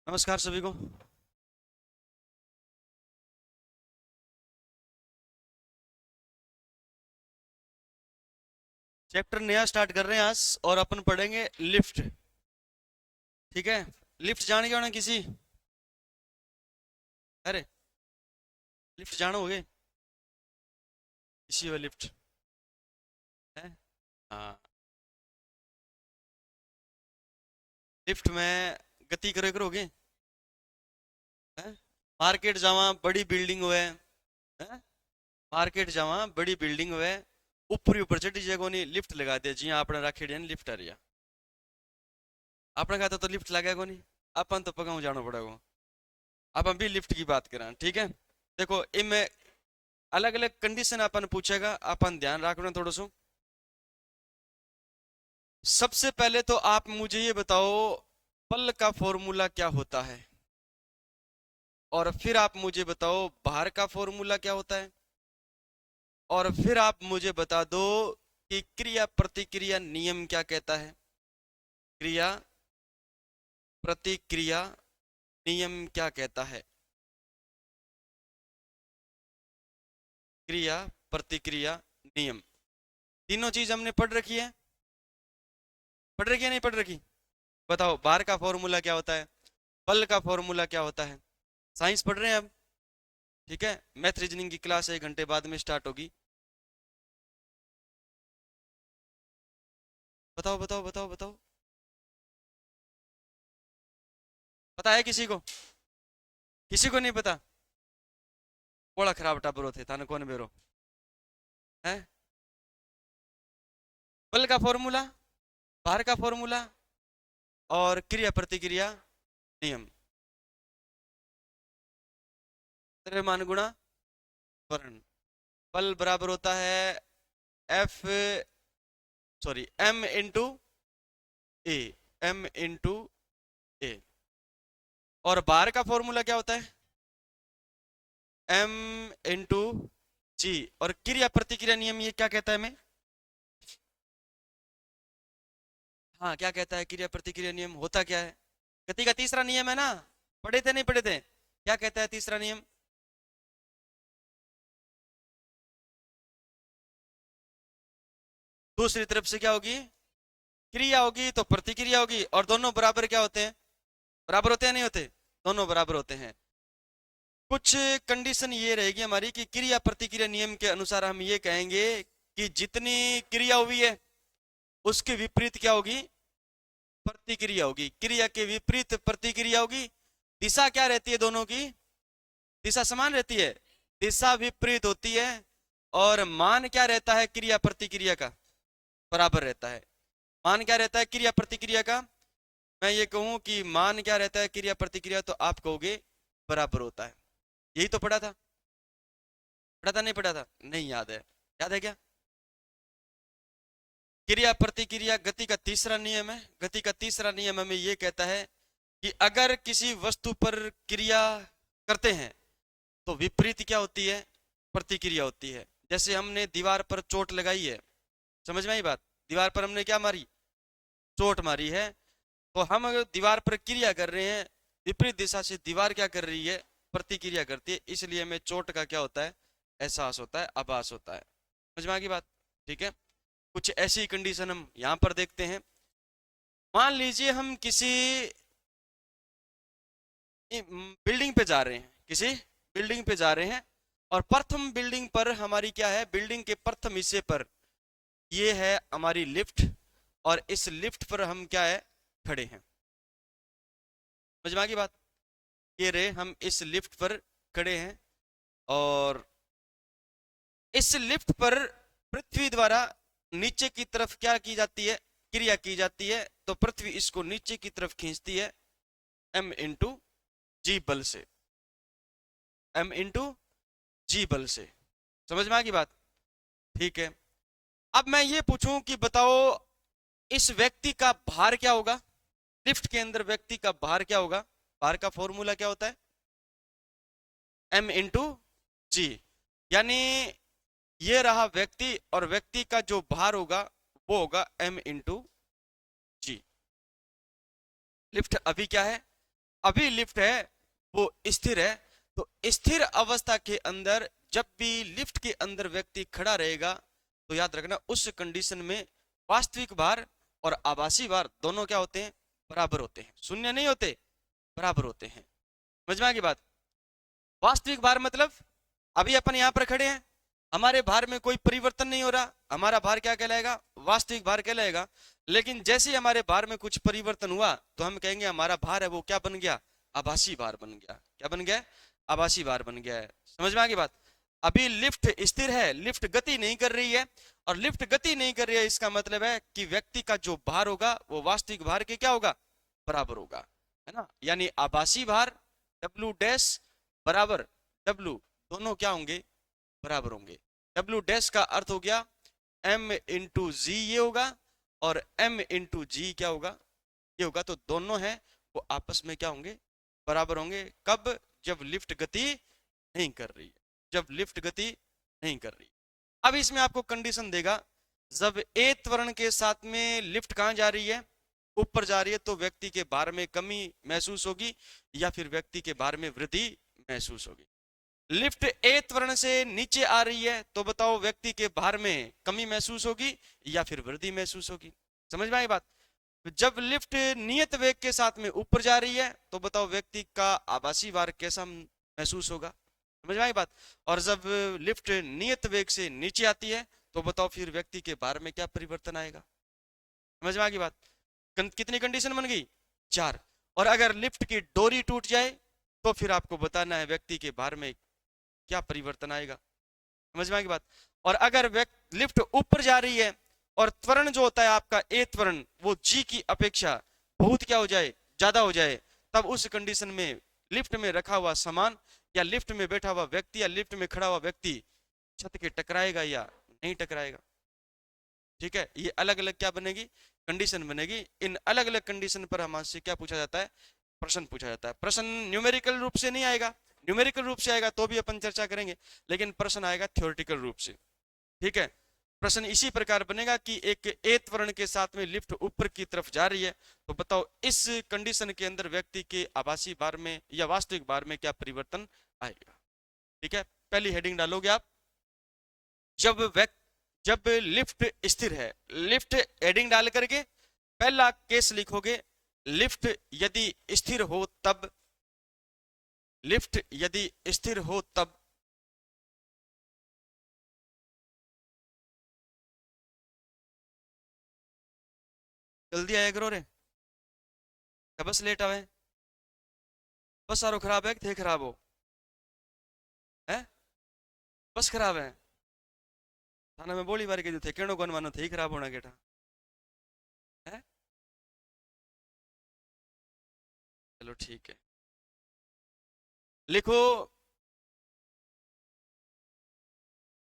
नमस्कार सभी को। चैप्टर नया स्टार्ट कर रहे हैं आज और अपन पढ़ेंगे लिफ्ट। ठीक है। लिफ्ट जाने के होना किसी। अरे लिफ्ट जानो होगे किसी व लिफ्ट है। हाँ। लिफ्ट में गति करे करोगे हैं? मार्केट जावा बड़ी बिल्डिंग हुए हैं। मार्केट जावा बड़ी बिल्डिंग हुए ऊपर ही ऊपर चढ़ी जगह नहीं लिफ्ट लगा दे जी आपने राखेड़ी है लिफ्ट आ रही है। आपने कहा था तो लिफ्ट लगा को नहीं। अपन तो पगाऊ जाना पड़ेगा। अब हम भी लिफ्ट की बात करें ठीक है। देखो इनमें अलग अलग कंडीशन अपन पूछेगा अपन ध्यान रखना थोड़ा सा। सबसे पहले तो आप मुझे ये बताओ बल का फॉर्मूला क्या होता है और फिर आप मुझे बताओ भार का फॉर्मूला क्या होता है और फिर आप मुझे बता दो कि क्रिया प्रतिक्रिया नियम क्या कहता है। क्रिया प्रतिक्रिया नियम क्या कहता है। क्रिया प्रतिक्रिया नियम तीनों चीज हमने पढ़ रखी है। पढ़ रखी है नहीं पढ़ रखी। बताओ भार का फॉर्मूला क्या होता है बल का फॉर्मूला क्या होता है। साइंस पढ़ रहे हैं अब। ठीक है। मैथ रीजनिंग की क्लास 1 घंटे बाद में स्टार्ट होगी। बताओ बताओ बताओ बताओ। पता है किसी को। किसी को नहीं पता। बड़ा खराब टाबर थे थाने कौन बेरो है। बल का फॉर्मूला भार का फॉर्मूला और क्रिया प्रतिक्रिया नियम द्रव्यमान गुणा त्वरण। बल बराबर होता है F sorry A M into A. और भार का फॉर्मूला क्या होता है एम इंटू जी। और क्रिया प्रतिक्रिया नियम ये क्या कहता है मैं। हाँ क्या कहता है क्रिया प्रतिक्रिया नियम होता क्या है। गति का तीसरा नियम है ना। पढ़े थे नहीं पढ़े थे क्या कहता है तीसरा नियम। दूसरी तरफ से क्या होगी क्रिया होगी तो प्रतिक्रिया होगी और दोनों बराबर क्या होते हैं बराबर होते हैं नहीं होते। दोनों बराबर होते हैं। कुछ कंडीशन ये रहेगी हमारी कि क्रिया प्रतिक्रिया नियम के अनुसार हम ये कहेंगे कि जितनी क्रिया हुई है उसके विपरीत क्या होगी प्रतिक्रिया होगी। क्रिया के विपरीत प्रतिक्रिया होगी। दिशा क्या रहती है दोनों की दिशा समान रहती है। दिशा विपरीत होती है। और मान क्या रहता है क्रिया प्रतिक्रिया का बराबर रहता है। मान क्या रहता है क्रिया प्रतिक्रिया का। मैं ये कहूं कि मान क्या रहता है क्रिया प्रतिक्रिया तो आप कहोगे बराबर होता है। यही तो पढ़ा था नहीं पढ़ा था नहीं याद है। याद है क्या। क्रिया प्रतिक्रिया गति का तीसरा नियम है। गति का तीसरा नियम हमें यह कहता है कि अगर किसी वस्तु पर क्रिया करते हैं तो विपरीत क्या होती है प्रतिक्रिया होती है। जैसे हमने दीवार पर चोट लगाई है। समझ में आई बात। दीवार पर हमने क्या मारी चोट मारी है। तो हम अगर दीवार पर क्रिया कर रहे हैं विपरीत दिशा से दीवार क्या कर रही है प्रतिक्रिया करती है। इसलिए हमें चोट का क्या होता है एहसास होता है आभास होता है। समझ में आ गई बात। ठीक है। कुछ ऐसी कंडीशन हम यहां पर देखते हैं। मान लीजिए हम किसी बिल्डिंग पे जा रहे हैं किसी बिल्डिंग पे जा रहे हैं और प्रथम बिल्डिंग पर हमारी क्या है बिल्डिंग के प्रथम हिस्से पर ये है हमारी लिफ्ट और इस लिफ्ट पर हम क्या है खड़े हैं। समझ में आ गई बात। ये रहे हम इस लिफ्ट पर खड़े हैं और इस लिफ्ट पर पृथ्वी द्वारा नीचे की तरफ क्या की जाती है क्रिया की जाती है। तो पृथ्वी इसको नीचे की तरफ खींचती है एम इंटू जी बल से। एम इंटू जी बल से। समझ में आ गई बात। ठीक है। अब मैं ये पूछूं कि बताओ इस व्यक्ति का भार क्या होगा। लिफ्ट के अंदर व्यक्ति का भार क्या होगा। भार का फॉर्मूला क्या होता है एम इंटू जी। यानी ये रहा व्यक्ति और व्यक्ति का जो भार होगा वो होगा एम इंटू जी। लिफ्ट अभी क्या है अभी लिफ्ट है वो स्थिर है, तो स्थिर अवस्था के अंदर जब भी लिफ्ट के अंदर व्यक्ति खड़ा रहेगा तो याद रखना उस कंडीशन में वास्तविक भार और आभासी भार दोनों क्या होते हैं, बराबर होते हैं, शून्य नहीं होते, बराबर होते हैं। समझ में आ गई बात? वास्तविक भार मतलब अभी अपन यहां पर खड़े हैं, हमारे भार में कोई परिवर्तन नहीं हो रहा, हमारा भार क्या कहलाएगा, वास्तविक भार कहलाएगा। लेकिन जैसे ही हमारे भार में कुछ परिवर्तन हुआ तो हम कहेंगे हमारा भार है वो क्या बन गया, आभासी भार बन गया। क्या बन गया? आभासी भार बन गया है। समझ में आ गई बात? अभी लिफ्ट स्थिर है, लिफ्ट गति नहीं कर रही है, और लिफ्ट गति नहीं कर रही है इसका मतलब है कि व्यक्ति का जो भार होगा वो वास्तविक भार के क्या होगा, बराबर होगा, है ना। यानी आभासी भार डब्ल्यू डैश बराबर डब्ल्यू, दोनों क्या होंगे, बराबर होंगे। डब्ल्यू डैश का अर्थ हो गया m इंटू जी, ये होगा, और m इंटू जी क्या होगा, ये होगा। तो दोनों है वो आपस में क्या होंगे, बराबर होंगे। कब? जब लिफ्ट गति नहीं कर रही है, जब लिफ्ट गति नहीं कर रही। अब इसमें आपको कंडीशन देगा, जब ए त्वरण के साथ में लिफ्ट कहां जा रही है, ऊपर जा रही है, तो व्यक्ति के भार में कमी महसूस होगी या फिर व्यक्ति के भार में वृद्धि महसूस होगी। लिफ्ट ए त्वरण से नीचे आ रही है तो बताओ व्यक्ति के भार में कमी महसूस होगी या फिर वृद्धि महसूस होगी। समझ में आई बात? जब लिफ्ट नियत वेग के साथ में ऊपर जा रही है तो बताओ व्यक्ति का आभासी भार कैसा महसूस होगा। समझ में आई बात? और जब लिफ्ट नियत वेग से नीचे आती है तो बताओ फिर व्यक्ति के भार में क्या परिवर्तन आएगा। समझ में आ गई बात? कितनी कंडीशन बन गई? 4। और अगर लिफ्ट की डोरी टूट जाए तो फिर आपको बताना है व्यक्ति के भार में क्या परिवर्तन आएगा। समझ में आ गई बात? और अगर लिफ्ट ऊपर जा रही है और त्वरण जो होता है आपका ए त्वरण वो जी की अपेक्षा बहुत क्या हो जाए, ज्यादा हो जाए, तब उस कंडीशन में लिफ्ट में रखा हुआ सामान या लिफ्ट में बैठा हुआ व्यक्ति या लिफ्ट में खड़ा हुआ व्यक्ति छत के टकराएगा या नहीं टकराएगा। ठीक है, ये अलग अलग क्या बनेगी, कंडीशन बनेगी। इन अलग अलग कंडीशन पर हमसे क्या पूछा जाता है, प्रश्न पूछा जाता है। प्रश्न न्यूमेरिकल रूप से नहीं आएगा, न्यूमेरिकल रूप से आएगा तो भी अपन चर्चा करेंगे, लेकिन प्रश्न आएगा थ्योरेटिकल रूप से। ठीक है, प्रश्न इसी प्रकार बनेगा कि एक ए त्वरण के साथ में लिफ्ट ऊपर की तरफ जा रही है तो बताओ इस कंडीशन के अंदर व्यक्ति के आभासी भार में या वास्तविक भार में क्या परिवर्तन आएगा। ठीक है, पहली हेडिंग डालोगे आप, जब लिफ्ट स्थिर है, लिफ्ट हेडिंग डाल करके पहला केस लिखोगे, लिफ्ट यदि स्थिर हो तब, लिफ्ट यदि स्थिर हो तब। जल्दी आया करो रे, क्या बस लेट आवे, बस सारो खराब है, थे खराब हो है, बस खराब है थाना में बोली बारी के जो थे केणो कौन मानो थे खराब होना केटा है। चलो ठीक है, लिखो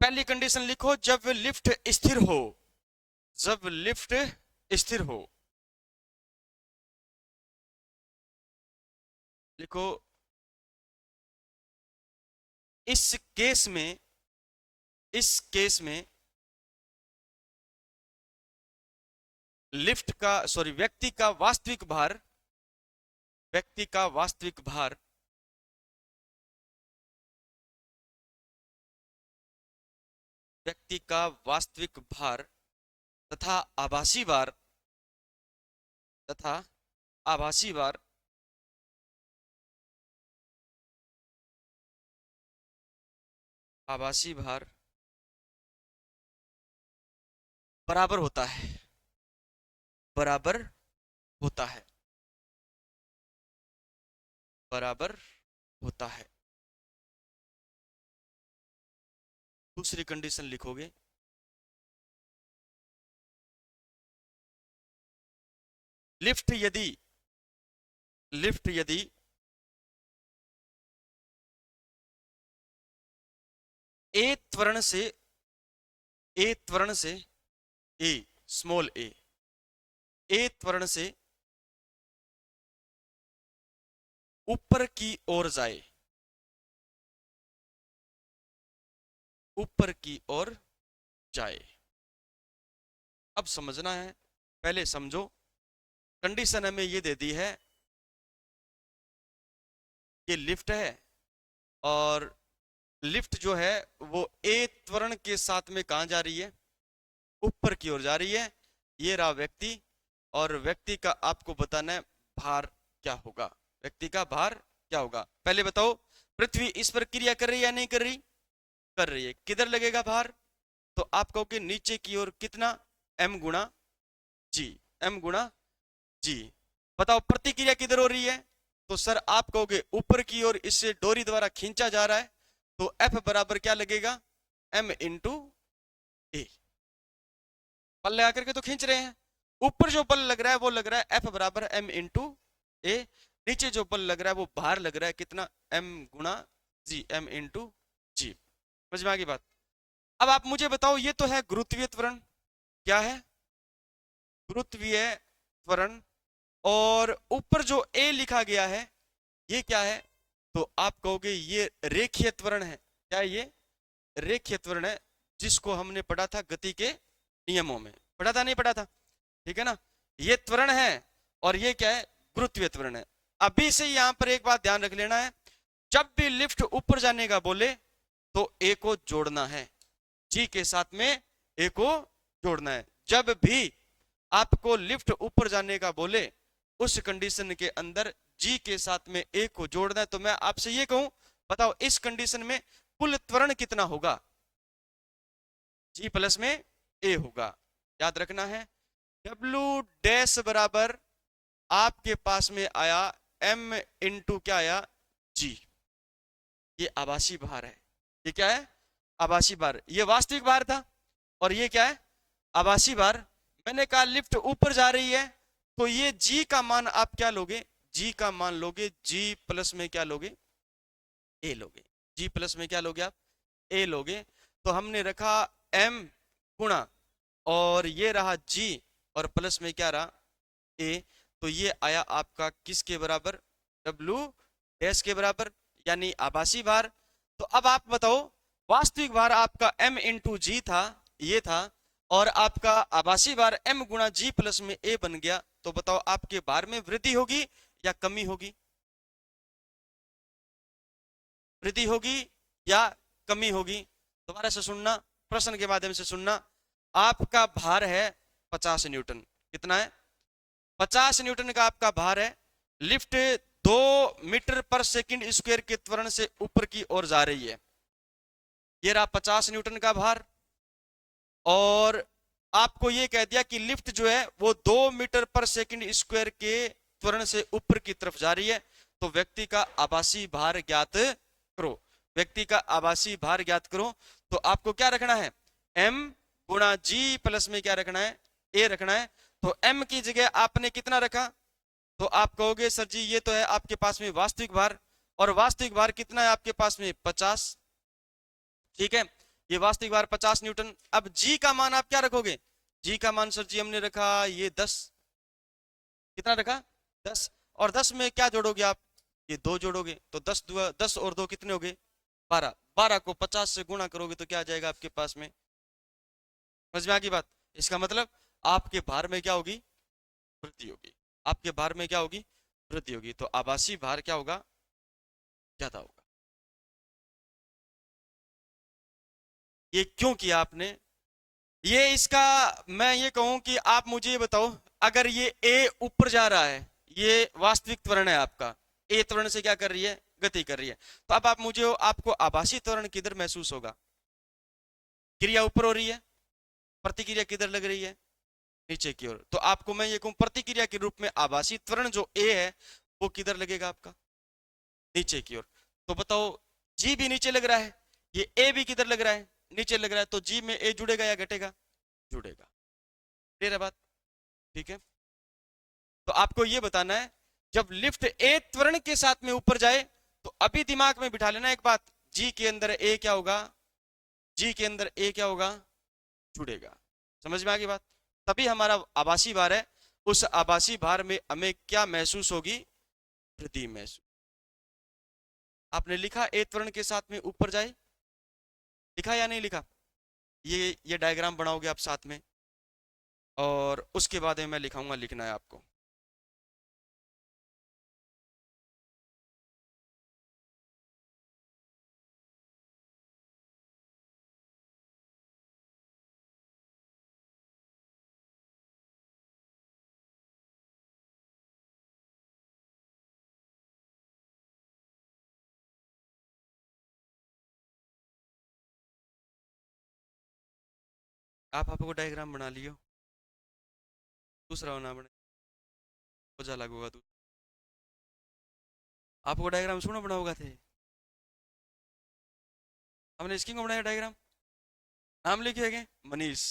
पहली कंडीशन लिखो, जब लिफ्ट स्थिर हो, जब लिफ्ट स्थिर हो, लिखो इस केस में, इस केस में लिफ्ट का सॉरी व्यक्ति का वास्तविक भार, व्यक्ति का वास्तविक भार व्यक्ति का वास्तविक भार तथा आभासी भार, तथा आभासी भार आभासी भार बराबर होता है, बराबर होता है, बराबर होता है। दूसरी कंडीशन लिखोगे, लिफ्ट यदि, लिफ्ट यदि ए त्वरण से, ए त्वरण से, ए स्मॉल ए त्वरण से ऊपर की ओर जाए, ऊपर की ओर जाए। अब समझना है, पहले समझो। कंडीशन हमें ये दे दी है ये लिफ्ट है, और लिफ्ट जो है वो ए त्वरण के साथ में कहाँ जा रही है, ऊपर की ओर जा रही है। ये रहा व्यक्ति, और व्यक्ति का आपको बताना है भार क्या होगा, व्यक्ति का भार क्या होगा। पहले बताओ, पृथ्वी इस पर क्रिया कर रही है या नहीं कर रही, कर रही है। किधर लगेगा भार, तो आप कहोगे नीचे की ओर कितना, m गुणा जी, m गुणा जी। बताओ प्रतिक्रिया किधर हो रही है, तो सर आप कहोगे ऊपर की ओर इससे डोरी द्वारा खींचा जा रहा है, तो F बराबर क्या लगेगा, m इंटू ए। पल लगा करके तो खींच रहे हैं, ऊपर जो बल लग रहा है वो लग रहा है F बराबर m इंटू ए, नीचे जो बल लग रहा है वो बाहर लग रहा है कितना, m गुणा जी, m इंटू जी। समझ में आ गई बात। अब आप मुझे बताओ, ये तो है गुरुत्वीय त्वरण, क्या है, गुरुत्वीय त्वरण, और ऊपर जो ए लिखा गया है ये क्या है, तो आप कहोगे ये रेखीय त्वरण है। क्या है ये, रेखीय त्वरण है, जिसको हमने पढ़ा था गति के नियमों में, पढ़ा था नहीं पढ़ा था, ठीक है ना। ये त्वरण है और ये क्या है, गुरुत्वीय त्वरण है। अभी से यहां पर एक बात ध्यान रख लेना है, जब भी लिफ्ट ऊपर जाने का बोले तो ए को जोड़ना है, जी के साथ में ए को जोड़ना है। जब भी आपको लिफ्ट ऊपर जाने का बोले उस कंडीशन के अंदर जी के साथ में ए को जोड़ना है। तो मैं आपसे ये कहूं, बताओ इस कंडीशन में कुल त्वरण कितना होगा, जी प्लस में ए होगा। याद रखना है, डब्ल्यू डैश बराबर आपके पास में आया m इंटू क्या आया, जी। ये आभासी भार है, ये क्या है, आभासी भार। ये वास्तविक भार था और ये क्या है, आभासी भार। मैंने कहा लिफ्ट ऊपर जा रही है, तो ये जी का मान आप क्या लोगे, जी का मान लोगे, जी प्लस में क्या लोगे, ए लोगे। जी प्लस में क्या लोगे आप, ए लोगे। तो हमने रखा m गुणा, और ये रहा जी, और प्लस में क्या रहा, ए। तो ये आया आपका किसके बराबर, W डैश के बराबर, यानी आभासी भार। तो अब आप बताओ, वास्तविक भार आपका m इंटू जी था, ये था, और आपका आभासी भार m गुणा जी प्लस में a बन गया। तो बताओ आपके भार में वृद्धि होगी या कमी होगी, वृद्धि होगी या कमी होगी। दोबारा से सुनना, प्रश्न के माध्यम से सुनना। आपका भार है 50 न्यूटन, कितना है, 50 न्यूटन का आपका भार है। लिफ्ट 2 मीटर पर सेकंड स्क्वायर के त्वरण से ऊपर की ओर जा रही है। ये रहा 50 न्यूटन का भार, और आपको ये कह दिया कि लिफ्ट जो है वो 2 मीटर पर सेकंड स्क्वायर के त्वरण से ऊपर की तरफ जा रही है। तो व्यक्ति का आभासी भार ज्ञात करो, व्यक्ति का आभासी भार ज्ञात करो। तो आपको क्या रखना है, m गुणा जी प्लस में क्या रखना है, a रखना है। तो m की जगह आपने कितना रखा, तो आप कहोगे सर जी ये तो है आपके पास में वास्तविक भार, और वास्तविक भार कितना है आपके पास में 50, ठीक है, ये वास्तविक भार 50 न्यूटन। अब जी का मान आप क्या रखोगे, जी का मान सर जी हमने रखा ये 10, कितना रखा 10, और 10 में क्या जोड़ोगे आप, ये 2 जोड़ोगे, तो 10 और 2 कितने हो गए 12, 12 को 50 से गुणा करोगे तो क्या आ जाएगा आपके पास में, समझ में आ गई बात। इसका मतलब आपके भार में क्या होगी, वृद्धि होगी, आपके भार में क्या होगी, वृद्धि होगी। तो आभासी भार क्या होगा, ज्यादा होगा। ये क्यों किया आपने, ये इसका मैं ये कहूं कि आप मुझे ये बताओ, अगर ये ए ऊपर जा रहा है, ये वास्तविक त्वरण है आपका, ए त्वरण से क्या कर रही है, गति कर रही है। तो अब आप मुझे, आपको आभासी त्वरण किधर महसूस होगा, क्रिया ऊपर हो रही है, प्रतिक्रिया किधर लग रही है, नीचे की ओर। तो आपको मैं ये कहूं प्रतिक्रिया के रूप में आभासी त्वरण जो ए है वो किधर लगेगा आपका, नीचे की ओर। तो बताओ जी भी नीचे लग रहा है, ये ए भी किधर लग रहा है, नीचे लग रहा है। तो जी में ए जुड़ेगा या घटेगा, जुड़ेगा। क्लियर है बात, ठीक है। तो आपको ये बताना है, जब लिफ्ट ए त्वरण के साथ में ऊपर जाए तो अभी दिमाग में बिठा लेना एक बात, जी के अंदर ए क्या होगा, जी के अंदर ए क्या होगा, जुड़ेगा। समझ में आ गई बात। तभी हमारा आभासी भार है, उस आभासी भार में हमें क्या महसूस होगी, वृद्धि महसूस। आपने लिखा ए त्वरण के साथ में ऊपर जाए, लिखा या नहीं लिखा, ये डायग्राम बनाओगे आप साथ में, और उसके बाद में मैं लिखाऊंगा, लिखना है आपको। आपको डायग्राम बना लियो, दूसरा ना बने हो जा लागू होगा तू। आपको डायग्राम सुनो बना होगा थे, हमने इसकी को बनाया डायग्राम। नाम लिखे गए मनीष,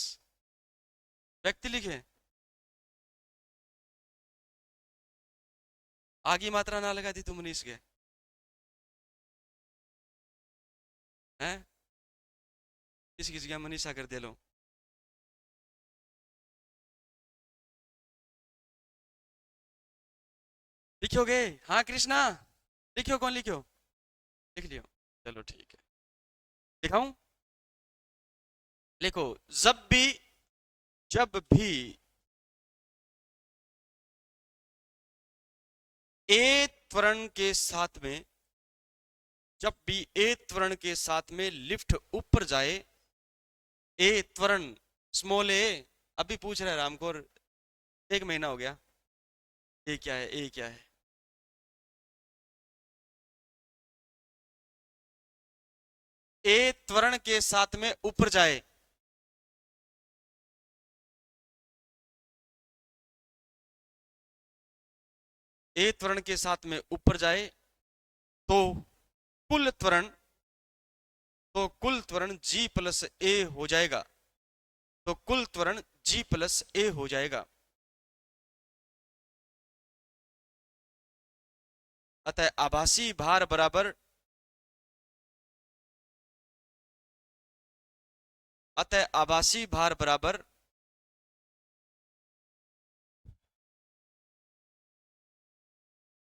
व्यक्ति लिखे, आगे मात्रा ना लगा दी तू मनीष के हैं, किसी किसी का मनीषा कर दे लो। लिखोगे? हाँ कृष्णा लिखियो, कौन लिखियो? लिख लियो, चलो ठीक है। लिखाऊं? लिखो, जब भी ए त्वरण के साथ में, जब भी ए त्वरण के साथ में लिफ्ट ऊपर जाए, ए त्वरण स्मॉल ए, अभी पूछ रहा है रामकोर, 1 महीना हो गया, ए क्या है, ए क्या है? ए त्वरण के साथ में ऊपर जाए, ए त्वरण के साथ में ऊपर जाए तो कुल त्वरण, तो कुल त्वरण g प्लस ए हो जाएगा, तो कुल त्वरण g प्लस ए हो जाएगा। अतः आभासी भार बराबर, अतः आभासी भार बराबर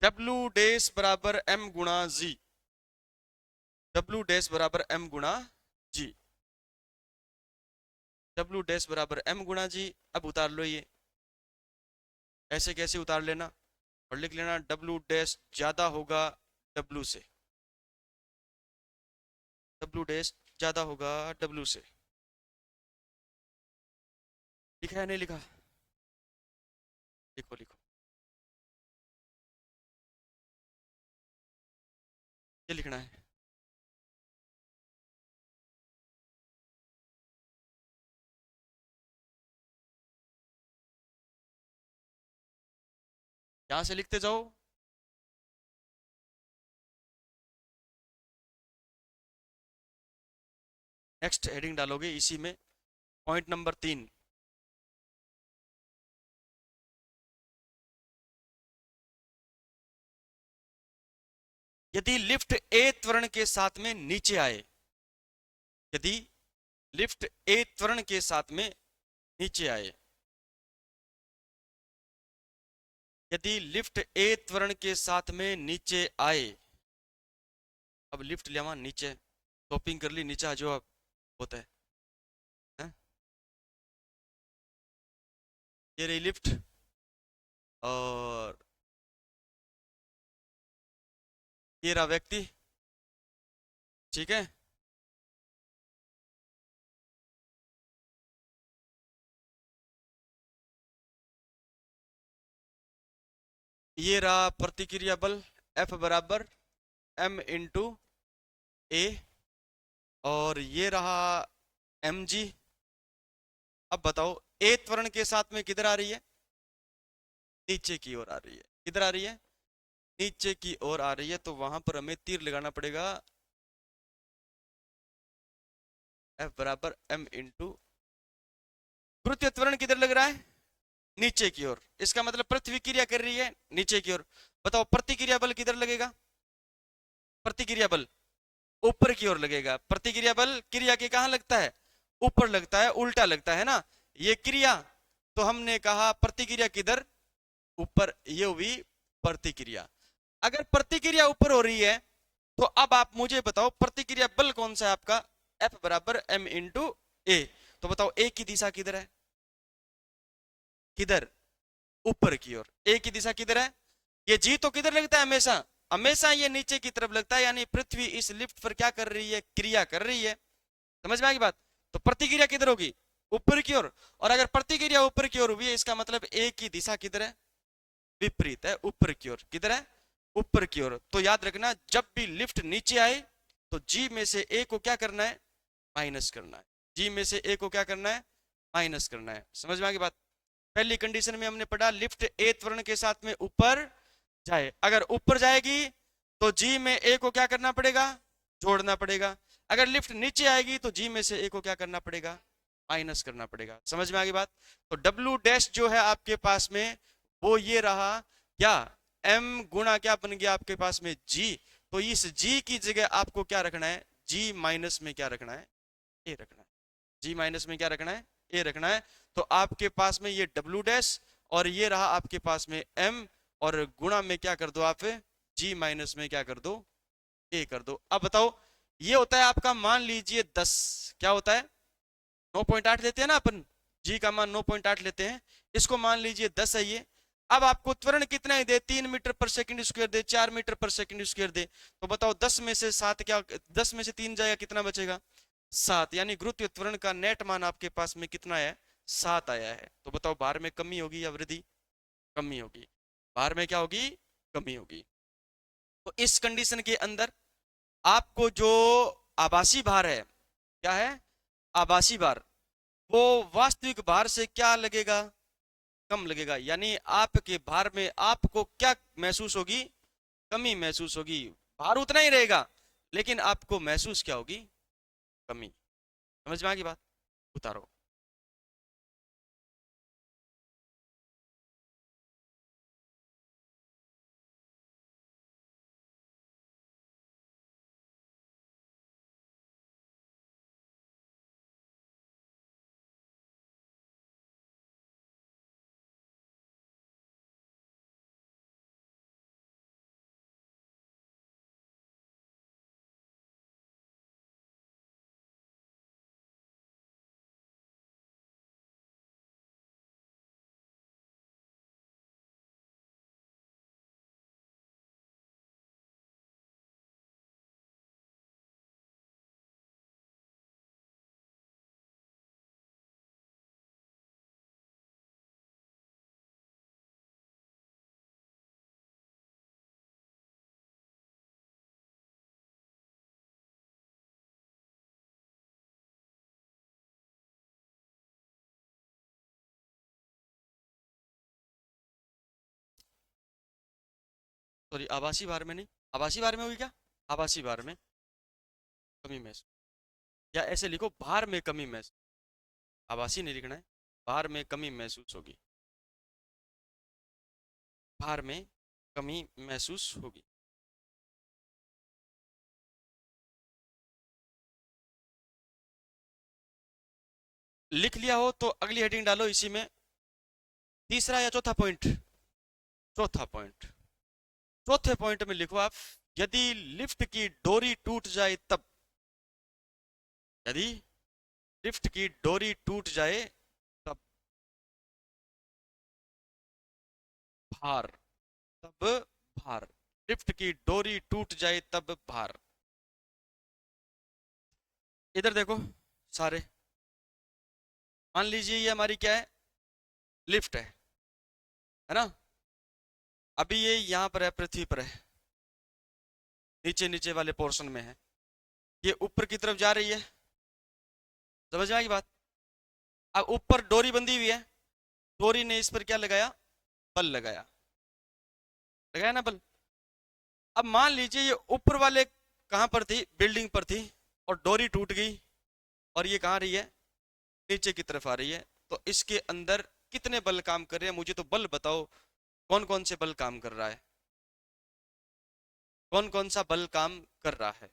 W डैश बराबर m गुणा जी, W डैश बराबर m गुणा जी, W डैश बराबर m गुणा जी। अब उतार लो ये, ऐसे कैसे उतार लेना और लिख लेना, W डैश ज्यादा होगा W से, W डैश ज्यादा होगा W से। लिखा है नहीं लिखा? लिखो लिखो, ये लिखना है। यहां से लिखते जाओ, नेक्स्ट हेडिंग डालोगे इसी में, पॉइंट नंबर 3, यदि लिफ्ट ए त्वरण के साथ में नीचे आए, यदि लिफ्ट ए त्वरण के साथ में नीचे आए, यदि लिफ्ट ए त्वरण के साथ में नीचे आए, अब लिफ्ट लिया नीचे, शॉपिंग कर ली, नीचे आ जाओ, अब होता है? ये रही लिफ्ट, और ये रहा व्यक्ति, ठीक है। ये रहा प्रतिक्रिया बल F बराबर m इंटू ए, और ये रहा mg। अब बताओ ए त्वरण के साथ में किधर आ रही है? नीचे की ओर आ रही है। किधर आ रही है? नीचे की ओर आ रही है, तो वहां पर हमें तीर लगाना पड़ेगा, F बराबर m इंटू, गुरुत्वीय त्वरण किधर लग रहा है? नीचे की ओर, इसका मतलब पृथ्वी क्रिया कर रही है नीचे की ओर। बताओ प्रतिक्रिया बल किधर लगेगा? प्रतिक्रिया बल ऊपर की ओर लगेगा। प्रतिक्रिया बल क्रिया के कहां लगता है? ऊपर लगता है, उल्टा लगता है ना। ये क्रिया, तो हमने कहा प्रतिक्रिया किधर? ऊपर, ये हुई प्रतिक्रिया। अगर प्रतिक्रिया ऊपर हो रही है, तो अब आप मुझे बताओ प्रतिक्रिया बल कौन सा है आपका? F बराबर m इंटू ए। तो बताओ ए की दिशा किधर है? किधर? ऊपर की ओर। ए की दिशा किधर है? ये जी तो किधर लगता है हमेशा? हमेशा ये नीचे की तरफ लगता है, यानी पृथ्वी इस लिफ्ट पर क्या कर रही है? क्रिया कर रही है। समझ में आ गई बात? तो प्रतिक्रिया किधर होगी? ऊपर की ओर। और अगर प्रतिक्रिया ऊपर की ओर हुई है, इसका मतलब ए की दिशा किधर है? विपरीत है, ऊपर की ओर। किधर है? ऊपर की ओर। तो याद रखना, जब भी लिफ्ट नीचे आए तो जी में से ए को क्या करना है? माइनस करना है। जी में से ए को क्या करना है? माइनस करना है। समझ में आ गई बात? पहली कंडीशन में हमने पढ़ा लिफ्ट ए त्वरण के साथ में ऊपर जाए, अगर ऊपर जाएगी तो जी में ए को क्या करना पड़ेगा, जोड़ना पड़ेगा। अगर लिफ्ट नीचे आएगी तो जी में से ए को क्या करना पड़ेगा, माइनस करना पड़ेगा। समझ में आ गई बात? तो डब्ल्यू डैश जो है आपके पास में वो ये रहा क्या, एम गुणा क्या बन गया आपके पास में जी। तो इस जी की जगह आपको क्या रखना है, जी माइनस में क्या रखना है, ए रखना है। जी माइनस में क्या रखना है, ए रखना है। तो आपके पास में ये डब्ल्यू डैश और ये रहा आपके पास में एम, और गुणा में क्या कर दो आप, जी माइनस में क्या कर दो, ए कर दो। अब बताओ ये होता है आपका, मान लीजिए 10, क्या होता है 9.8 लेते हैं ना अपन, जी का मान 9.8 लेते हैं, इसको मान लीजिए 10 है ये। अब आपको त्वरण कितना ही दे, 3 मीटर पर सेकंड स्क्वायर दे, 4 मीटर पर सेकंड स्क्वायर दे, तो बताओ 10 में से 7 क्या, 10 में से 3 जाएगा, कितना बचेगा 7, यानी गुरुत्वीय त्वरण का नेट मान आपके पास में कितना है, 7 आया है। तो बताओ भार में कमी होगी या वृद्धि, कमी होगी, भार में क्या होगी, कमी होगी। तो इस कंडीशन के अंदर आपको जो आभासी भार है, क्या है आभासी भार, वो वास्तविक भार से क्या लगेगा, कम लगेगा, यानी आपके भार में आपको क्या महसूस होगी, कमी महसूस होगी। भार उतना ही रहेगा लेकिन आपको महसूस क्या होगी, कमी। समझ में आ गई बात? उतारो। सॉरी, आभासी भार में नहीं, आभासी भार में होगी क्या, आभासी भार में कमी महसूस, या ऐसे लिखो भार में कमी महसूस, आभासी नहीं लिखना है, भार में कमी महसूस होगी, भार में कमी महसूस होगी। लिख लिया हो तो अगली हेडिंग डालो इसी में, तीसरा या चौथा पॉइंट, चौथा पॉइंट, चौथे पॉइंट में लिखो आप, यदि लिफ्ट की डोरी टूट जाए तब, यदि लिफ्ट की डोरी टूट जाए तब भार, तब भार, लिफ्ट की डोरी टूट जाए तब भार। इधर देखो सारे, मान लीजिए ये हमारी क्या है, लिफ्ट है ना, अभी ये यहां पर है, पृथ्वी पर है, नीचे नीचे वाले पोर्शन में है, ये ऊपर की तरफ जा रही है। समझ में आई बात? अब ऊपर डोरी बंधी हुई है, डोरी ने इस पर क्या लगाया, बल लगाया, लगाया ना बल। अब मान लीजिए ये ऊपर वाले कहां पर थी, बिल्डिंग पर थी, और डोरी टूट गई, और ये कहां रही है, नीचे की तरफ आ रही है। तो इसके अंदर कितने बल काम कर रहे हैं, मुझे तो बल बताओ, कौन कौन से बल काम कर रहा है, कौन कौन सा बल काम कर रहा है?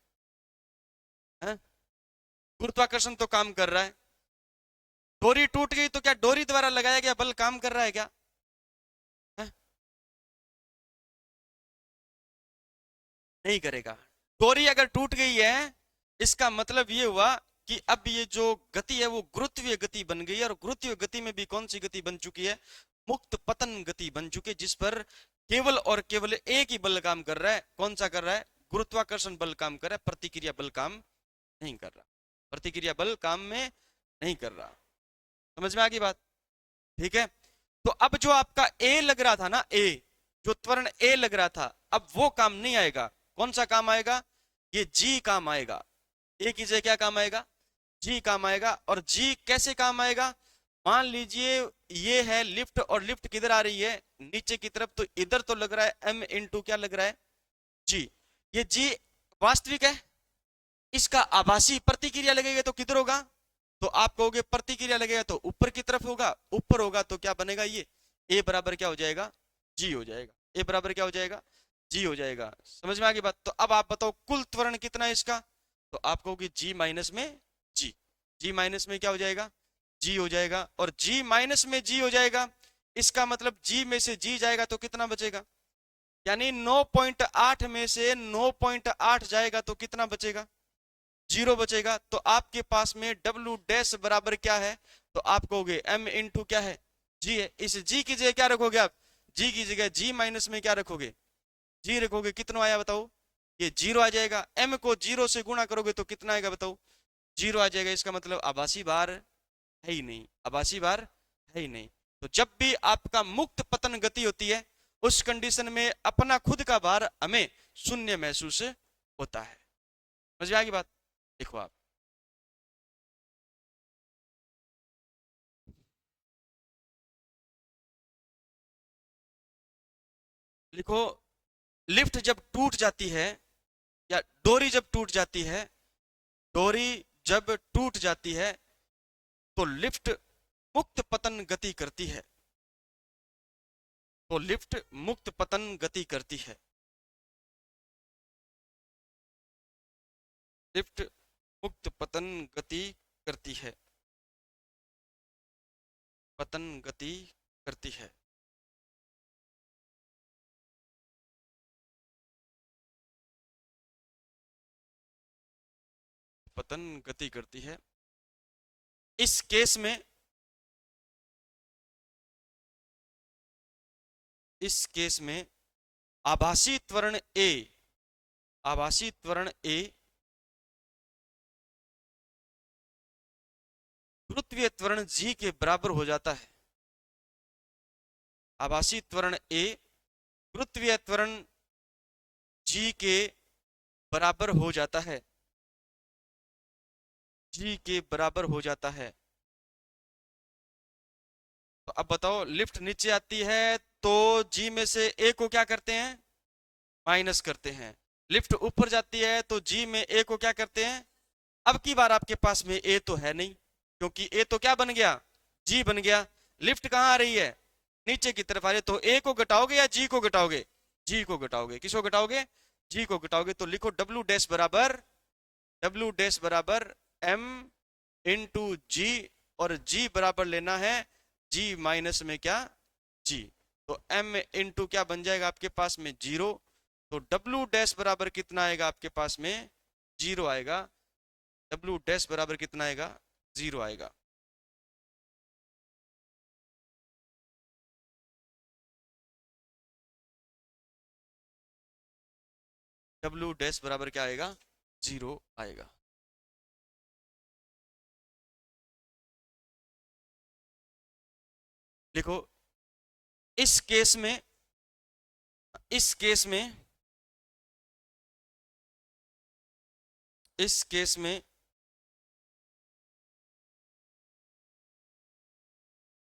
गुरुत्वाकर्षण तो काम कर रहा है। डोरी टूट गई तो क्या डोरी द्वारा लगाया गया बल काम कर रहा है क्या? है? नहीं करेगा। डोरी अगर टूट गई है, इसका मतलब ये हुआ कि अब ये जो गति है वो गुरुत्वीय गति बन गई है, और गुरुत्वीय गति में भी कौन सी गति बन चुकी है, मुक्त पतन गति बन चुकी है, जिस पर केवल और केवल एक ही बल काम कर रहा है। कौन सा कर रहा है? गुरुत्वाकर्षण बल काम कर रहा है, प्रतिक्रिया बल काम नहीं कर रहा, प्रतिक्रिया बल काम में नहीं कर रहा। समझ में आ गई बात? ठीक है। तो अब जो आपका ए लग रहा था ना, ए जो त्वरण ए लग रहा था, अब वो काम नहीं आएगा। कौन सा काम आएगा? ये जी काम आएगा। ए की जगह क्या काम आएगा? जी काम आएगा। और जी कैसे काम आएगा? मान लीजिए ये है लिफ्ट, और लिफ्ट किधर आ रही है, नीचे की तरफ, तो इधर तो लग रहा है m इंटू क्या लग रहा है, g। ये g वास्तविक है, इसका आभासी प्रतिक्रिया लगेगा तो किधर होगा, तो आप कहोगे प्रतिक्रिया लगेगा तो ऊपर की तरफ होगा, ऊपर होगा तो क्या बनेगा, ये a बराबर क्या हो जाएगा, g हो जाएगा। a बराबर क्या हो जाएगा, g हो जाएगा। समझ में आ गई बात। तो अब आप बताओ कुल त्वरण कितना है इसका, तो आप कहोगे g माइनस में g, g माइनस में क्या हो जाएगा, g हो जाएगा, और g माइनस में g हो जाएगा, इसका मतलब g में से g जाएगा तो कितना बचेगा, यानी 9.8 में से 9.8 जाएगा तो कितना बचेगा, 0 बचेगा। तो आपके पास में W डैश बराबर क्या है, तो आप कहोगे m इंटू क्या है, g है। इस g की जगह क्या रखोगे आप, g की जगह g माइनस में क्या रखोगे, g रखोगे। कितना आया बताओ, ये 0 आ जाएगा। m को 0 से गुणा करोगे तो कितना आएगा बताओ, 0 आ जाएगा। इसका मतलब आभासी भार है ही नहीं, आभासी भार है ही नहीं। तो जब भी आपका मुक्त पतन गति होती है, उस कंडीशन में अपना खुद का भार हमें शून्य महसूस होता है। समझ में आ गई बात। देखो आप लिखो, लिफ्ट जब टूट जाती है, या डोरी जब टूट जाती है, डोरी जब टूट जाती है तो लिफ्ट मुक्त पतन गति करती है, तो लिफ्ट मुक्त पतन गति करती है, लिफ्ट मुक्त पतन गति करती है, पतन गति करती है। पतन गति करती है। इस केस में, इस केस में आभासी त्वरण A, आभासी त्वरण A गुरुत्वीय त्वरण G के बराबर हो जाता है। आभासी त्वरण A गुरुत्वीय त्वरण G के बराबर हो जाता है, G के बराबर हो जाता है। तो अब बताओ, लिफ्ट नीचे आती है तो G में से A को क्या करते हैं, माइनस करते हैं। लिफ्ट ऊपर जाती है तो G में A को क्या करते हैं। अब की बार आपके पास में A तो है नहीं, क्योंकि A तो क्या बन गया, G बन गया। लिफ्ट कहाँ आ रही है, नीचे की तरफ आ रही है, तो A को घटाओगे या G को घटाओगे, G को घटाओगे। किसको घटाओगे, G को घटाओगे। तो लिखो W डैश बराबर, W डैश बराबर M इंटू G, और G बराबर लेना है G माइनस में क्या, G। तो M इंटू क्या बन जाएगा आपके पास में 0, तो W डैश बराबर कितना आएगा आपके पास में 0 आएगा। W डैश बराबर कितना आएगा, 0 आएगा। W डैश बराबर क्या आएगा, 0 आएगा। देखो इस केस में, इस केस में, इस केस में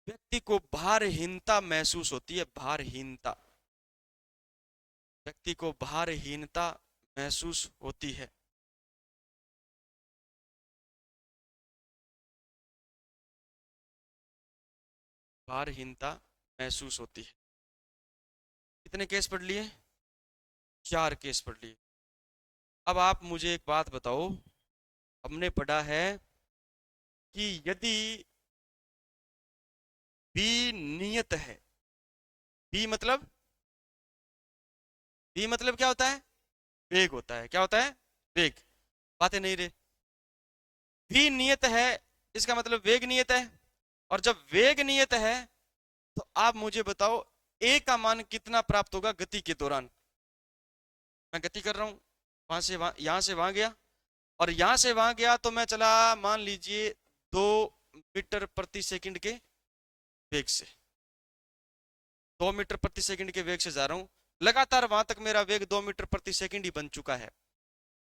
व्यक्ति को भारहीनता महसूस होती है, भारहीनता, व्यक्ति को भारहीनता महसूस होती है। भारहीनता महसूस होती है। कितने केस पढ़ लिए, 4 केस पढ़ लिए। अब आप मुझे एक बात बताओ, हमने पढ़ा है कि यदि B नियत है, B मतलब, B मतलब क्या होता है, वेग होता है। क्या होता है, वेग। बातें नहीं रे, V नियत है, इसका मतलब वेग नियत है। और जब वेग नियत है तो आप मुझे बताओ A का मान कितना प्राप्त होगा गति के दौरान। मैं गति कर रहा हूं, वहां से वहां, यहां से वहां गया, और यहां से वहां गया तो मैं चला मान लीजिए 2 मीटर प्रति सेकंड के वेग से, 2 मीटर प्रति सेकंड के वेग से जा रहा हूं लगातार, वहां तक मेरा वेग 2 मीटर प्रति सेकंड ही बन चुका है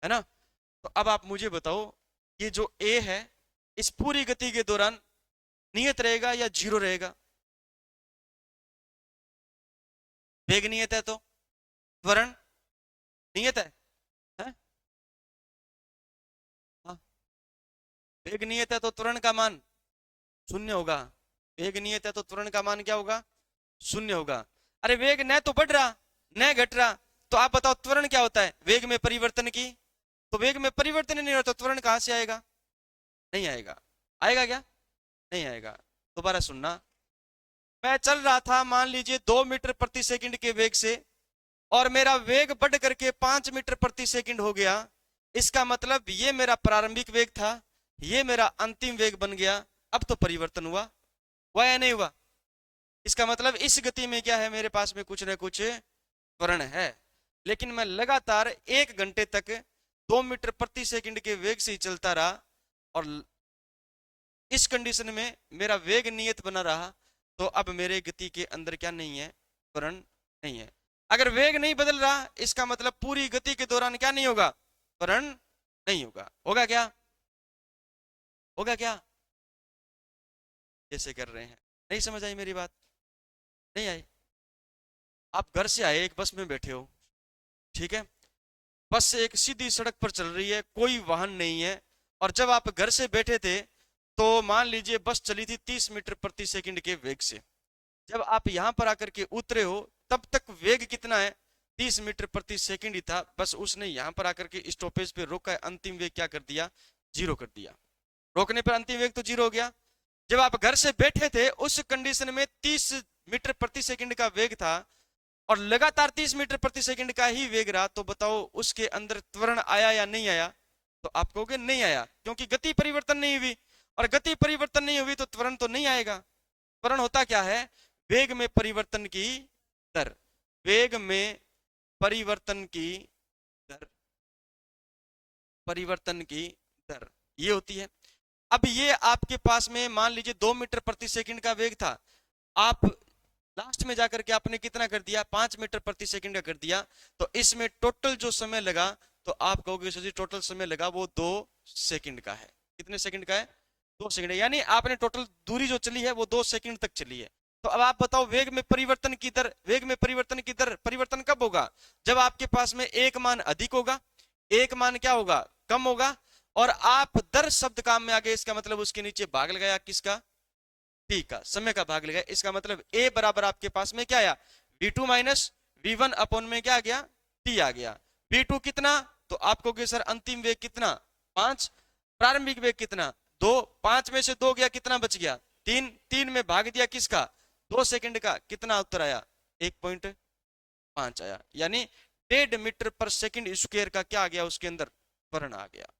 ना। तो अब आप मुझे बताओ, ये जो A है, इस पूरी गति के दौरान नियत रहेगा या जीरो रहेगा? वेग नियत है तो त्वरण नियत है? हाँ, वेग नियत है तो त्वरण का मान शून्य होगा। वेग नियत है तो त्वरण का मान क्या होगा? शून्य होगा। अरे वेग न तो बढ़ रहा न घट रहा, तो आप बताओ त्वरण क्या होता है? वेग में परिवर्तन की। तो वेग में परिवर्तन ही नहीं होता, तो त्वरण कहां से आएगा? नहीं आएगा। आएगा क्या? नहीं आएगा। दोबारा सुनना, मैं चल रहा था मान लीजिए 2 मीटर प्रति सेकंड के वेग से, और मेरा वेग बढ़ करके 5 मीटर प्रति सेकंड हो गया। इसका मतलब ये मेरा प्रारंभिक वेग था, ये मेरा अंतिम वेग बन गया। अब तो परिवर्तन हुआ या नहीं हुआ? इसका मतलब इस गति में क्या है, मेरे पास में कुछ न कुछ त्वरण है। लेकिन मैं लगातार 1 घंटे तक 2 मीटर प्रति सेकंड के वेग से ही चलता रहा, और इस कंडीशन में मेरा वेग नियत बना रहा, तो अब मेरे गति के अंदर क्या नहीं है? त्वरण नहीं है। अगर वेग नहीं बदल रहा, इसका मतलब पूरी गति के दौरान क्या नहीं होगा? त्वरण नहीं होगा। होगा क्या? होगा क्या? कैसे कर रहे हैं? नहीं समझ आई मेरी बात? नहीं आई? आप घर से आए, एक बस में बैठे हो, ठीक है, बस एक सीधी सड़क पर चल रही है, कोई वाहन नहीं है, और जब आप घर से बैठे थे तो मान लीजिए बस चली थी 30 मीटर प्रति सेकंड के वेग से। जब आप यहां पर आकर के उतरे हो, तब तक वेग कितना है? 30 मीटर प्रति सेकंड ही था। बस उसने यहां पर आकर के स्टॉपेज पे रोका है, अंतिम वेग क्या कर दिया? जीरो कर दिया। रोकने पर अंतिम वेग तो जीरो हो गया। जब आप घर से बैठे थे उस कंडीशन में 30 मीटर प्रति सेकंड का वेग था, और लगातार 30 मीटर प्रति सेकंड का ही वेग रहा, तो बताओ उसके अंदर त्वरण आया या नहीं आया? तो आप कहोगे नहीं आया, क्योंकि गति परिवर्तन नहीं हुई, और गति परिवर्तन नहीं हुई तो त्वरण तो नहीं आएगा। त्वरण होता क्या है? वेग में परिवर्तन की दर। वेग में परिवर्तन की दर, परिवर्तन की दर ये होती है। अब ये आपके पास में मान लीजिए 2 मीटर प्रति सेकंड का वेग था, आप लास्ट में जाकर के आपने कितना कर दिया? 5 मीटर प्रति सेकंड का कर दिया। तो इसमें टोटल जो समय लगा, तो आप कहोगे सर जी टोटल समय लगा वो 2 सेकंड का है। कितने सेकंड का है? 2 सेकंड। यानी आपने टोटल दूरी जो चली है वो 2 सेकंड तक चली है। तो अब आप बताओ वेग में परिवर्तन की दर, वेग में परिवर्तन की दर परिवर्तन कब होगा? जब आपके पास में एक मान अधिक होगा, एक मान क्या होगा? कम होगा। और आप दर शब्द काम में आ गए, इसका मतलब उसके नीचे भाग लगाया किसका? टी का, समय का भाग लगाया। इसका मतलब ए बराबर आपके पास में क्या आया? v2 माइनस v1 अपॉन में क्या आ गया? टी आ गया। v2 कितना? तो आपको कहोगे सर अंतिम वेग कितना? 5। प्रारंभिक वेग कितना? 2। 5 में से 2 गया, कितना बच गया? 3। 3 में भाग दिया किसका? 2 सेकंड का, कितना उत्तर आया? 1.5 आया। यानी 1.5 मीटर पर सेकंड स्क्वायर का क्या आ गया? उसके अंदर त्वरण आ गया।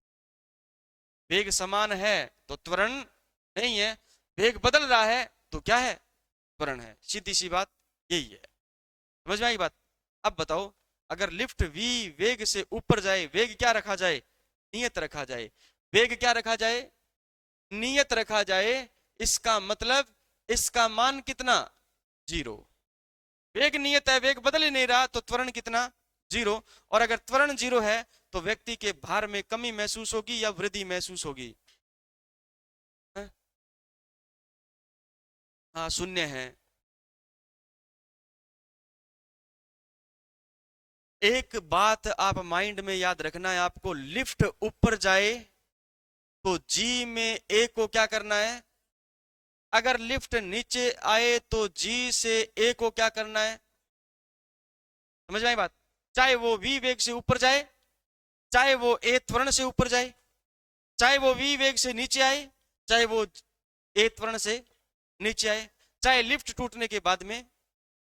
वेग समान है तो त्वरण नहीं है, वेग बदल रहा है तो क्या है? त्वरण है। सीधी सी बात यही है। समझ में आई बात? अब बताओ, अगर लिफ्ट v वेग से ऊपर जाए, वेग क्या रखा जाए? नियत रखा जाए। वेग क्या रखा जाए? नियत रखा जाए। इसका मतलब इसका मान कितना? जीरो। वेग नियत है, वेग बदल ही नहीं रहा, तो त्वरण कितना? जीरो। और अगर त्वरण जीरो है तो व्यक्ति के भार में कमी महसूस होगी या वृद्धि महसूस होगी? हाँ, शून्य है। एक बात आप माइंड में याद रखना है आपको, लिफ्ट ऊपर जाए तो जी में ए को क्या करना है? अगर लिफ्ट नीचे आए तो जी से ए को क्या करना है? समझ में आई बात? चाहे वो वी वेग से ऊपर जाए, चाहे वो ए त्वरण से ऊपर जाए, चाहे वो वी वेग से नीचे आए, चाहे वो ए त्वरण से नीचे आए, चाहे लिफ्ट टूटने के बाद में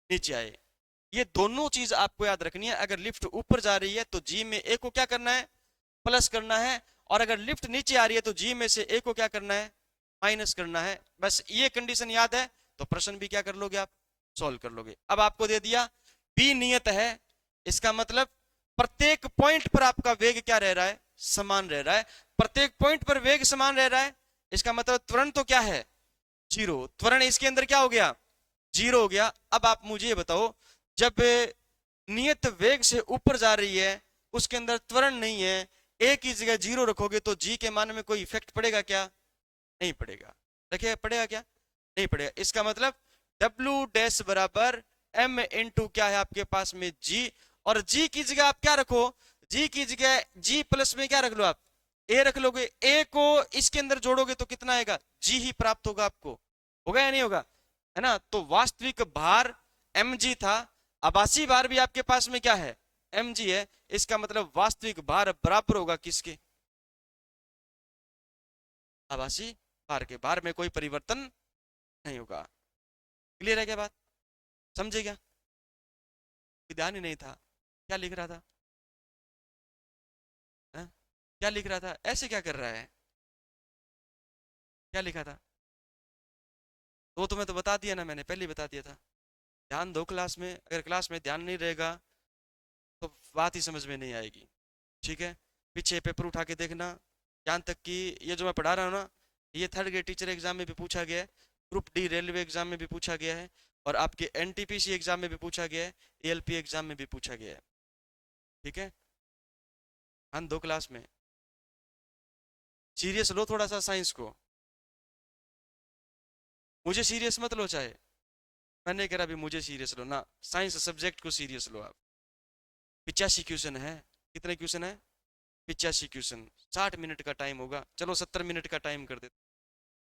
नीचे आए। ये दोनों चीज आपको याद रखनी है। अगर लिफ्ट ऊपर जा रही है तो जी में ए को क्या करना है? प्लस करना है। और अगर लिफ्ट नीचे आ रही है तो जी में से ए को क्या करना है? माइनस करना है। बस ये कंडीशन याद है तो प्रश्न भी क्या कर लोगे आप? सॉल्व कर लोगे। अब आपको दे दिया बी नियत है, इसका मतलब प्रत्येक पॉइंट पर आपका वेग क्या रह रहा है? समान रह रहा है। प्रत्येक पॉइंट पर वेग समान रह रहा है, इसका मतलब त्वरण तो क्या है? जीरो। त्वरण इसके अंदर क्या हो गया? जीरो हो गया। अब आप मुझे बताओ, जब नियत वेग से ऊपर जा रही है उसके अंदर त्वरण नहीं है, ए की जगह जीरो रखोगे तो जी के मान में कोई इफेक्ट पड़ेगा क्या? नहीं पड़ेगा। देखिए पड़ेगा क्या? नहीं पड़ेगा। इसका मतलब डब्ल्यू डैश बराबर एम इंटू क्या है आपके पास में जी, और जी की जगह आप क्या रखो, जी की जगह जी प्लस में क्या रख लो आप, ए रख लोगे। ए को इसके अंदर जोड़ोगे तो कितना आएगा, जी ही प्राप्त होगा आपको, होगा या नहीं होगा, है ना। तो वास्तविक भार एम जी था, आभासी भार भी आपके पास में क्या है, एम जी है। इसका मतलब वास्तविक भार बराबर होगा किसके, आभासी भार के। भार में कोई परिवर्तन नहीं होगा। क्लियर है क्या बात, समझे क्या, ध्यान ही नहीं था क्या लिख रहा था, है? क्या लिख रहा था, ऐसे क्या कर रहा है, क्या लिखा था, वो तो मैं तो बता दिया ना, मैंने पहले ही बता दिया था। ध्यान दो क्लास में, अगर क्लास में ध्यान नहीं रहेगा तो बात ही समझ में नहीं आएगी, ठीक है। पीछे पेपर उठा के देखना, यहाँ तक कि ये जो मैं पढ़ा रहा हूँ ना, ये थर्ड ग्रेड टीचर एग्जाम में भी पूछा गया है, ग्रुप डी रेलवे एग्जाम में भी पूछा गया है, और आपके एनटीपीसी एग्जाम में भी पूछा गया है, एएलपी एग्जाम में भी पूछा गया है, ठीक है। हाँ दो क्लास में सीरियस लो थोड़ा सा साइंस को, मुझे सीरियस मत लो चाहे, मैंने कह रहा अभी मुझे सीरियस लो ना, साइंस सब्जेक्ट को सीरियस लो आप। 85 क्वेश्चन है, कितने क्वेश्चन है, 85 क्वेश्चन, 60 मिनट का टाइम होगा, चलो 70 मिनट का टाइम कर देते,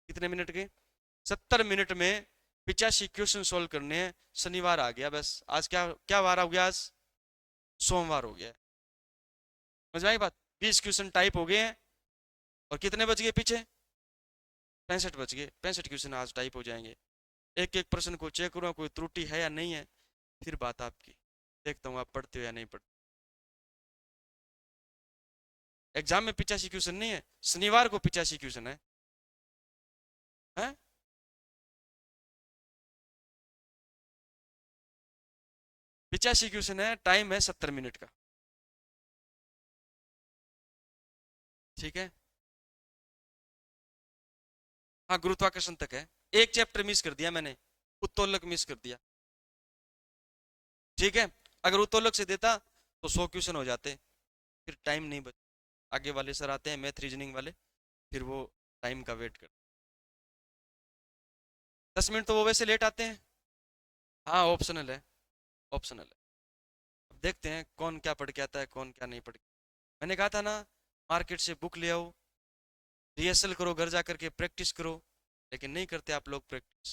कितने मिनट के, 70 मिनट में 85 क्वेश्चन सोल्व करने हैं। शनिवार आ गया बस, आज क्या क्या वार हो गया, आज सोमवार हो गया, समझ में आई बात। 20 क्वेश्चन टाइप हो गए हैं, और कितने बच गए पीछे, 65 बच गए, 65 क्वेश्चन आज टाइप हो जाएंगे। एक एक प्रश्न को चेक करो कोई त्रुटि है या नहीं है, फिर बात आपकी, देखता हूँ आप पढ़ते हो या नहीं पढ़ते। एग्जाम में 85 क्वेश्चन नहीं है, शनिवार को 85 क्वेश्चन है? 85 क्वेश्चन है, टाइम है 70 मिनट का, ठीक है। हाँ गुरुत्वाकर्षण तक है, एक चैप्टर मिस कर दिया मैंने, उत्तोलक मिस कर दिया, ठीक है। अगर उत्तोलक से देता तो 100 क्वेश्चन हो जाते, फिर टाइम नहीं बच, आगे वाले सर आते हैं मैथ रीजनिंग वाले, फिर वो टाइम का वेट कर, 10 मिनट तो वो वैसे लेट आते हैं। हाँ ऑप्शनल है, ऑप्शनल है। अब देखते हैं कौन क्या पढ़ के आता है, कौन क्या नहीं पढ़ के। मैंने कहा था ना, मार्केट से बुक ले आओ, रिहर्सल करो, घर जा करके प्रैक्टिस करो, लेकिन नहीं करते आप लोग प्रैक्टिस,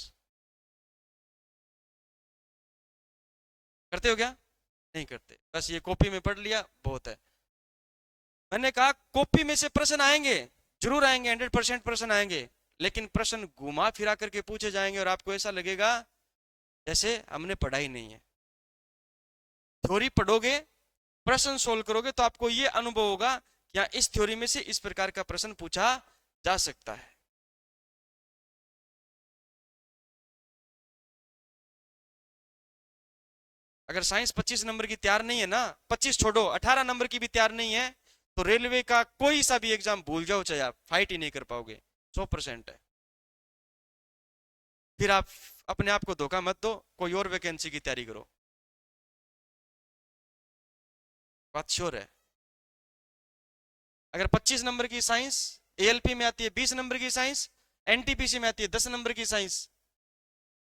करते हो क्या, नहीं करते, बस ये कॉपी में पढ़ लिया बहुत है। मैंने कहा कॉपी में से प्रश्न आएंगे, जरूर आएंगे, 100% प्रश्न आएंगे, लेकिन प्रश्न घुमा फिरा करके पूछे जाएंगे, और आपको ऐसा लगेगा जैसे हमने पढ़ा ही नहीं है। थ्योरी पढ़ोगे, प्रश्न सोल्व करोगे, तो आपको ये अनुभव होगा कि इस थ्योरी में से इस प्रकार का प्रश्न पूछा जा सकता है। अगर साइंस 25 नंबर की तैयार नहीं है ना, 25 छोड़ो 18 नंबर की भी तैयार नहीं है, तो रेलवे का कोई सा भी एग्जाम भूल जाओ, चाहे आप फाइट ही नहीं कर पाओगे, 100% है। फिर आप अपने आप को धोखा मत दो, कोई और वैकेंसी की तैयारी करो, बात श्योर है। अगर 25 नंबर की साइंस एएलपी में आती है, 20 नंबर की साइंस एनटीपीसी में आती है, 10 नंबर की साइंस,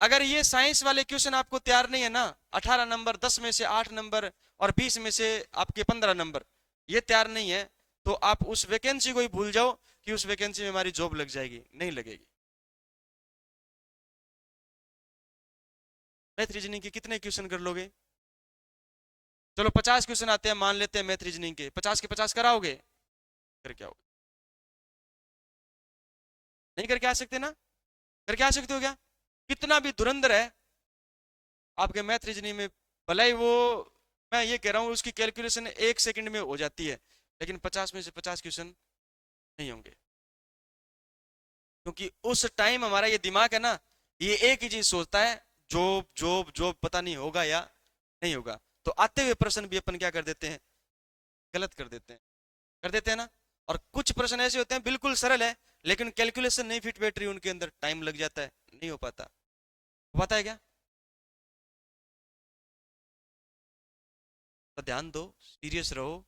अगर ये साइंस वाले क्वेश्चन आपको तैयार नहीं है ना, 18 नंबर, 10 में से 8 नंबर और 20 में से आपके 15 नंबर, ये तैयार नहीं है, तो आप उस वैकेंसी को ही भूल जाओ कि उस वैकेंसी में हमारी जॉब लग जाएगी, नहीं लगेगी। मैथ रीजनिंग के कितने क्वेश्चन कर लोगे, चलो 50 क्वेश्चन आते हैं मान लेते हैं मैथ रीजनिंग के, 50 के 50 कराओगे, करके आओगे, नहीं करके आ सकते ना, करके आ सकते हो क्या, कितना भी धुरंधर है आपके मैथ रीजनिंग में, भले ही वो, मैं ये कह रहा हूँ उसकी कैलकुलेशन 1 सेकंड में हो जाती है, लेकिन 50 में से 50 क्वेश्चन नहीं होंगे, क्योंकि उस टाइम हमारा ये दिमाग है ना, ये एक ही चीज सोचता है, जॉब जॉब जॉब, पता नहीं होगा या नहीं होगा। तो आते हुए प्रश्न भी अपन क्या कर देते हैं, गलत कर देते हैं, कर देते हैं ना। और कुछ प्रश्न ऐसे होते हैं बिल्कुल सरल है, लेकिन कैलकुलेशन नहीं फिट बैठ रही उनके अंदर, टाइम लग जाता है, नहीं हो पाता, हो पाता है क्या, तो ध्यान दो, सीरियस रहो,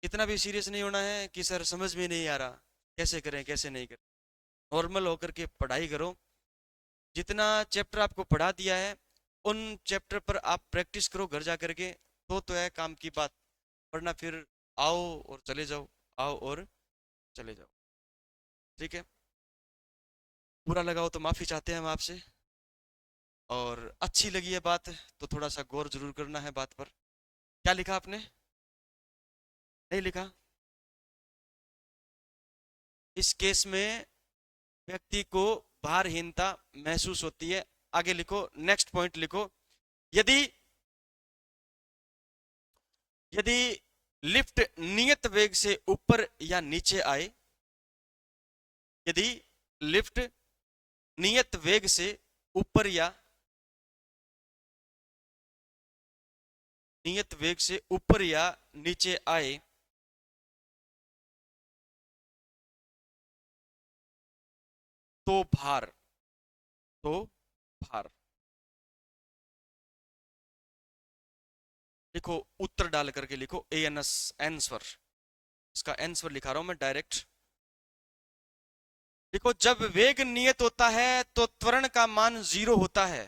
इतना भी सीरियस नहीं होना है कि सर समझ में नहीं आ रहा, कैसे करें कैसे नहीं करें, नॉर्मल होकर के पढ़ाई करो। जितना चैप्टर आपको पढ़ा दिया है उन चैप्टर पर आप प्रैक्टिस करो घर जा करके, तो है काम की बात। वरना फिर आओ और चले जाओ, आओ और चले जाओ। ठीक है, बुरा लगा हो तो माफी चाहते हैं हम आपसे, और अच्छी लगी है बात तो थोड़ा सा गौर जरूर करना है बात पर। क्या लिखा आपने? नहीं लिखा? इस केस में व्यक्ति को भारहीनता महसूस होती है। आगे लिखो, नेक्स्ट पॉइंट लिखो। यदि यदि लिफ्ट नियत वेग से ऊपर या नीचे आए, यदि लिफ्ट नियत वेग से ऊपर या नियत वेग से ऊपर या नीचे आए, तो भार, तो भार। लिखो, उत्तर डाल करके लिखो एएनएस, आंसर। इसका आंसर लिखा रहा हूं मैं डायरेक्ट। देखो, जब वेग नियत होता है तो त्वरण का मान 0 होता है।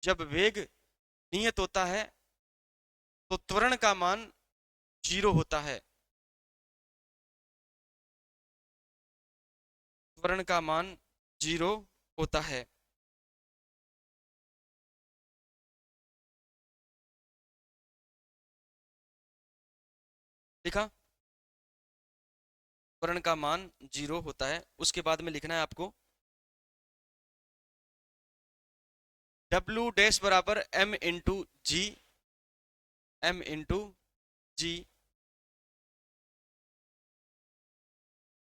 जब वेग नियत होता है तो त्वरण का मान 0 होता है। त्वरण का मान 0 होता है। लिखा? त्वरण का मान 0 होता है। उसके बाद में लिखना है आपको W डैश बराबर M इंटू जी, M इंटू जी,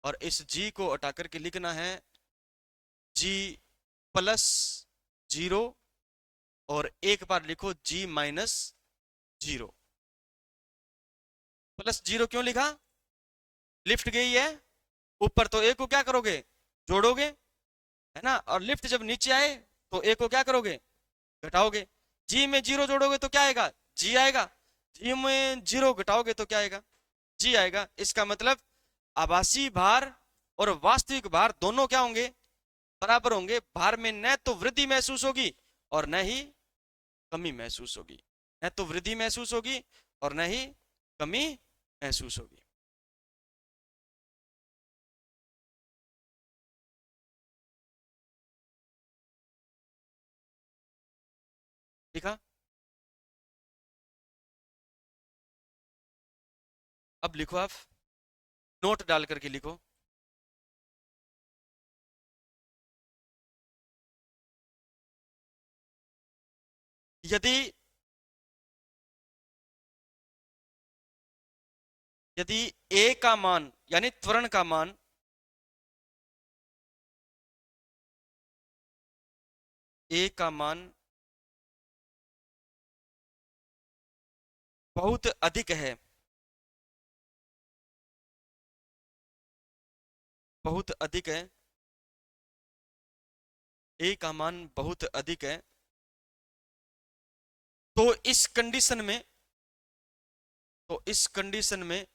और इस G को हटा करके लिखना है G प्लस 0, और एक बार लिखो G माइनस 0। प्लस 0 क्यों लिखा? लिफ्ट गई है ऊपर तो एक को क्या करोगे? जोड़ोगे, है ना। और लिफ्ट जब नीचे आए तो एक को क्या करोगे? घटाओगे। जी में 0 जोड़ोगे तो क्या आएगा? जी आएगा। जी में 0 घटाओगे तो क्या आएगा? जी आएगा। इसका मतलब आभासी भार और वास्तविक भार दोनों क्या होंगे? बराबर होंगे। भार में न तो वृद्धि महसूस होगी और न ही कमी महसूस होगी। न तो वृद्धि महसूस होगी और न ही कमी महसूस होगी। लिखा? अब लिखो, आप नोट डाल करके लिखो। यदि यदि ए का मान यानी त्वरण का मान ए का मान बहुत अधिक है, बहुत अधिक है, ए का मान बहुत अधिक है, तो इस कंडीशन में, तो इस कंडीशन में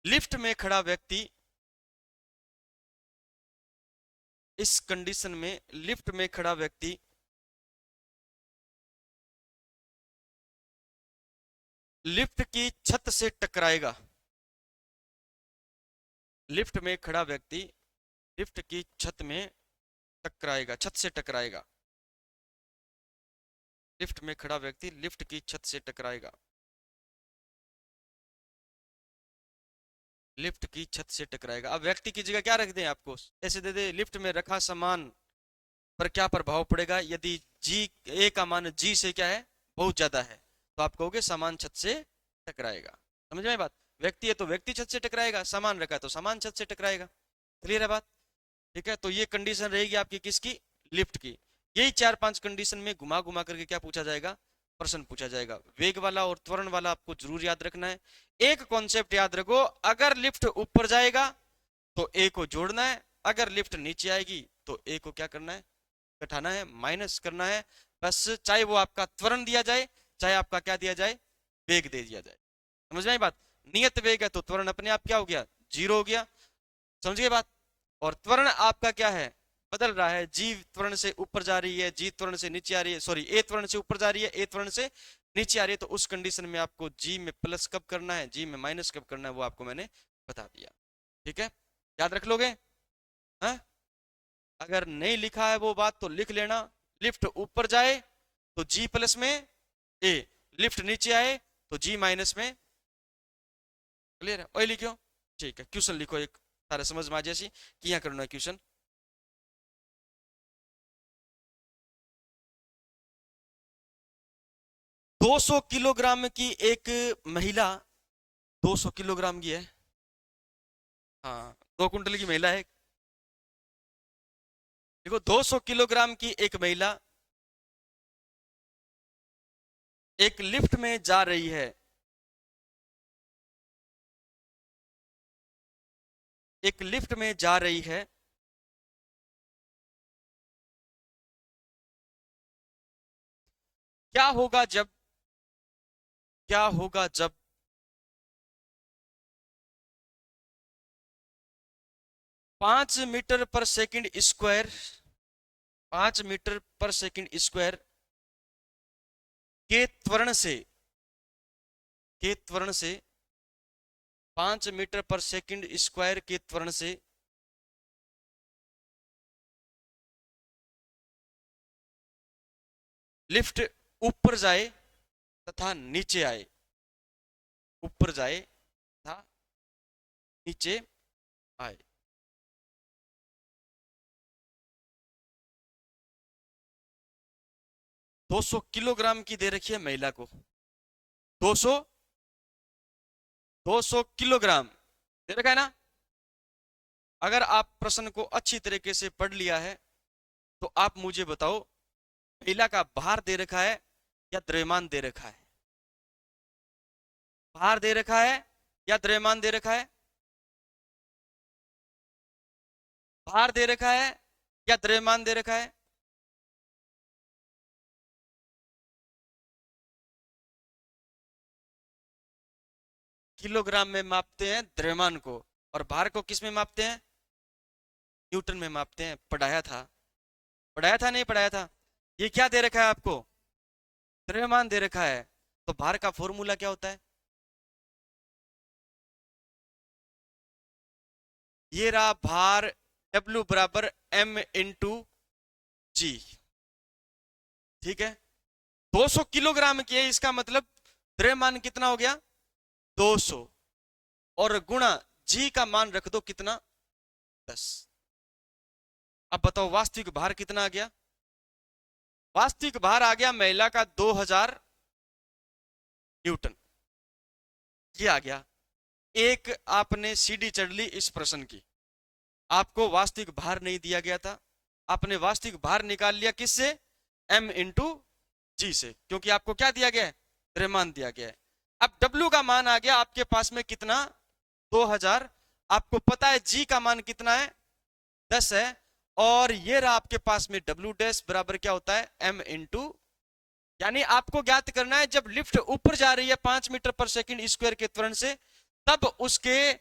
लिफ्ट में खड़ा व्यक्ति, इस कंडीशन में लिफ्ट में खड़ा व्यक्ति लिफ्ट की छत से टकराएगा। लिफ्ट में खड़ा व्यक्ति लिफ्ट की छत में टकराएगा, छत से टकराएगा। लिफ्ट में खड़ा व्यक्ति लिफ्ट की छत से टकराएगा। लिफ्ट की छत से टकराएगा। अब व्यक्ति की जगह क्या रख दें आपको? ऐसे दे दे, लिफ्ट में रखा सामान पर क्या प्रभाव पड़ेगा यदि जी, ए का मान जी से क्या है? बहुत ज्यादा है, तो आप कहोगे सामान छत से टकराएगा। समझ में आई बात? व्यक्ति है तो व्यक्ति छत से टकराएगा, सामान रखा है तो सामान छत से टकराएगा। क्लियर है बात? ठीक है, तो ये कंडीशन रहेगी आपकी किसकी? लिफ्ट की। यही 4-5 कंडीशन में घुमा घुमा करके क्या पूछा जाएगा? प्रश्न पूछा जाएगा। वेग वाला और त्वरण वाला आपको जरूर याद रखना है। एक कॉन्सेप्ट याद रखो, अगर लिफ्ट ऊपर जाएगा तो ए को जोड़ना है, अगर लिफ्ट नीचे आएगी तो ए को क्या करना है? घटाना है, माइनस करना है। बस, चाहे वो आपका त्वरण दिया जाए, चाहे आपका क्या दिया जाए? वेग दे दिया जाए। समझ में आई बात? नियत वेग है तो त्वरण अपने आप क्या हो गया? 0 हो गया। समझ गए बात। और त्वरण आपका क्या है, बदल रहा है, जी त्वरण से ऊपर जा रही है, जी त्वरण से नीचे आ रही है, सॉरी ए त्वरण से ऊपर जा रही है, ए त्वरण से नीचे आ रही है। तो उस कंडीशन में आपको जी में प्लस कब करना है, जी में माइनस कब करना है, वो आपको मैंने बता दिया। ठीक है, याद रख लोगे। हाँ, अगर नहीं लिखा है वो बात तो लिख लेना। लिफ्ट ऊपर जाए तो जी प्लस में ए, लिफ्ट नीचे आए तो जी माइनस में। क्लियर है, वही लिखो। ठीक है, क्वेश्चन लिखो एक, सारे समझ में आ जैसी कि यहाँ करना है क्वेश्चन। 200 किलोग्राम की एक महिला, 200 किलोग्राम की है, हाँ 2 कुंटल की महिला है। देखो 200 किलोग्राम की एक महिला एक लिफ्ट में जा रही है, एक लिफ्ट में जा रही है। क्या होगा जब, क्या होगा जब 5 मीटर पर सेकंड स्क्वायर, 5 मीटर पर सेकंड स्क्वायर के त्वरण से, के त्वरण से 5 मीटर पर सेकंड स्क्वायर के त्वरण से लिफ्ट ऊपर जाए तथा नीचे आए, ऊपर जाए तथा नीचे आए। 200 किलोग्राम की दे रखी है महिला को, 200, 200 किलोग्राम दे रखा है ना। अगर आप प्रश्न को अच्छी तरीके से पढ़ लिया है तो आप मुझे बताओ, महिला का भार दे रखा है या द्रव्यमान दे रखा है, भार दे रखा है या द्रव्यमान दे रखा है, भार दे रखा है या द्रव्यमान दे रखा है। किलोग्राम में मापते हैं द्रव्यमान को, और भार को किस में मापते हैं, न्यूटन में मापते हैं। पढ़ाया था, पढ़ाया था नहीं पढ़ाया था। ये क्या दे रखा है आपको, द्रव्यमान दे रखा है। तो भार का फॉर्मूला क्या होता है, ये रहा भार, W बराबर M इंटू जी। ठीक है, 200 किलोग्राम की है, इसका मतलब द्रव्यमान कितना हो गया, 200, और गुणा जी का मान रख दो कितना, 10। अब बताओ वास्तविक भार कितना आ गया, वास्तविक भार आ गया महिला का 2000 न्यूटन। ये आ गया। एक आपने सीढ़ी चढ़ ली इस प्रश्न की, आपको वास्तविक भार नहीं दिया गया था, आपने वास्तविक भार निकाल लिया किससे, M इंटू जी से, क्योंकि आपको क्या दिया गया है, द्रव्यमान दिया गया है। अब W का मान आ गया आपके पास में कितना, 2000। आपको पता है G का मान कितना है, 10 है। और ये रहा आपके पास में W डैश बराबर क्या होता है, M इंटू, यानी आपको ज्ञात करना है जब लिफ्ट ऊपर जा रही है 5 मीटर पर सेकंड स्क्वायर के त्वरण से, तब उसके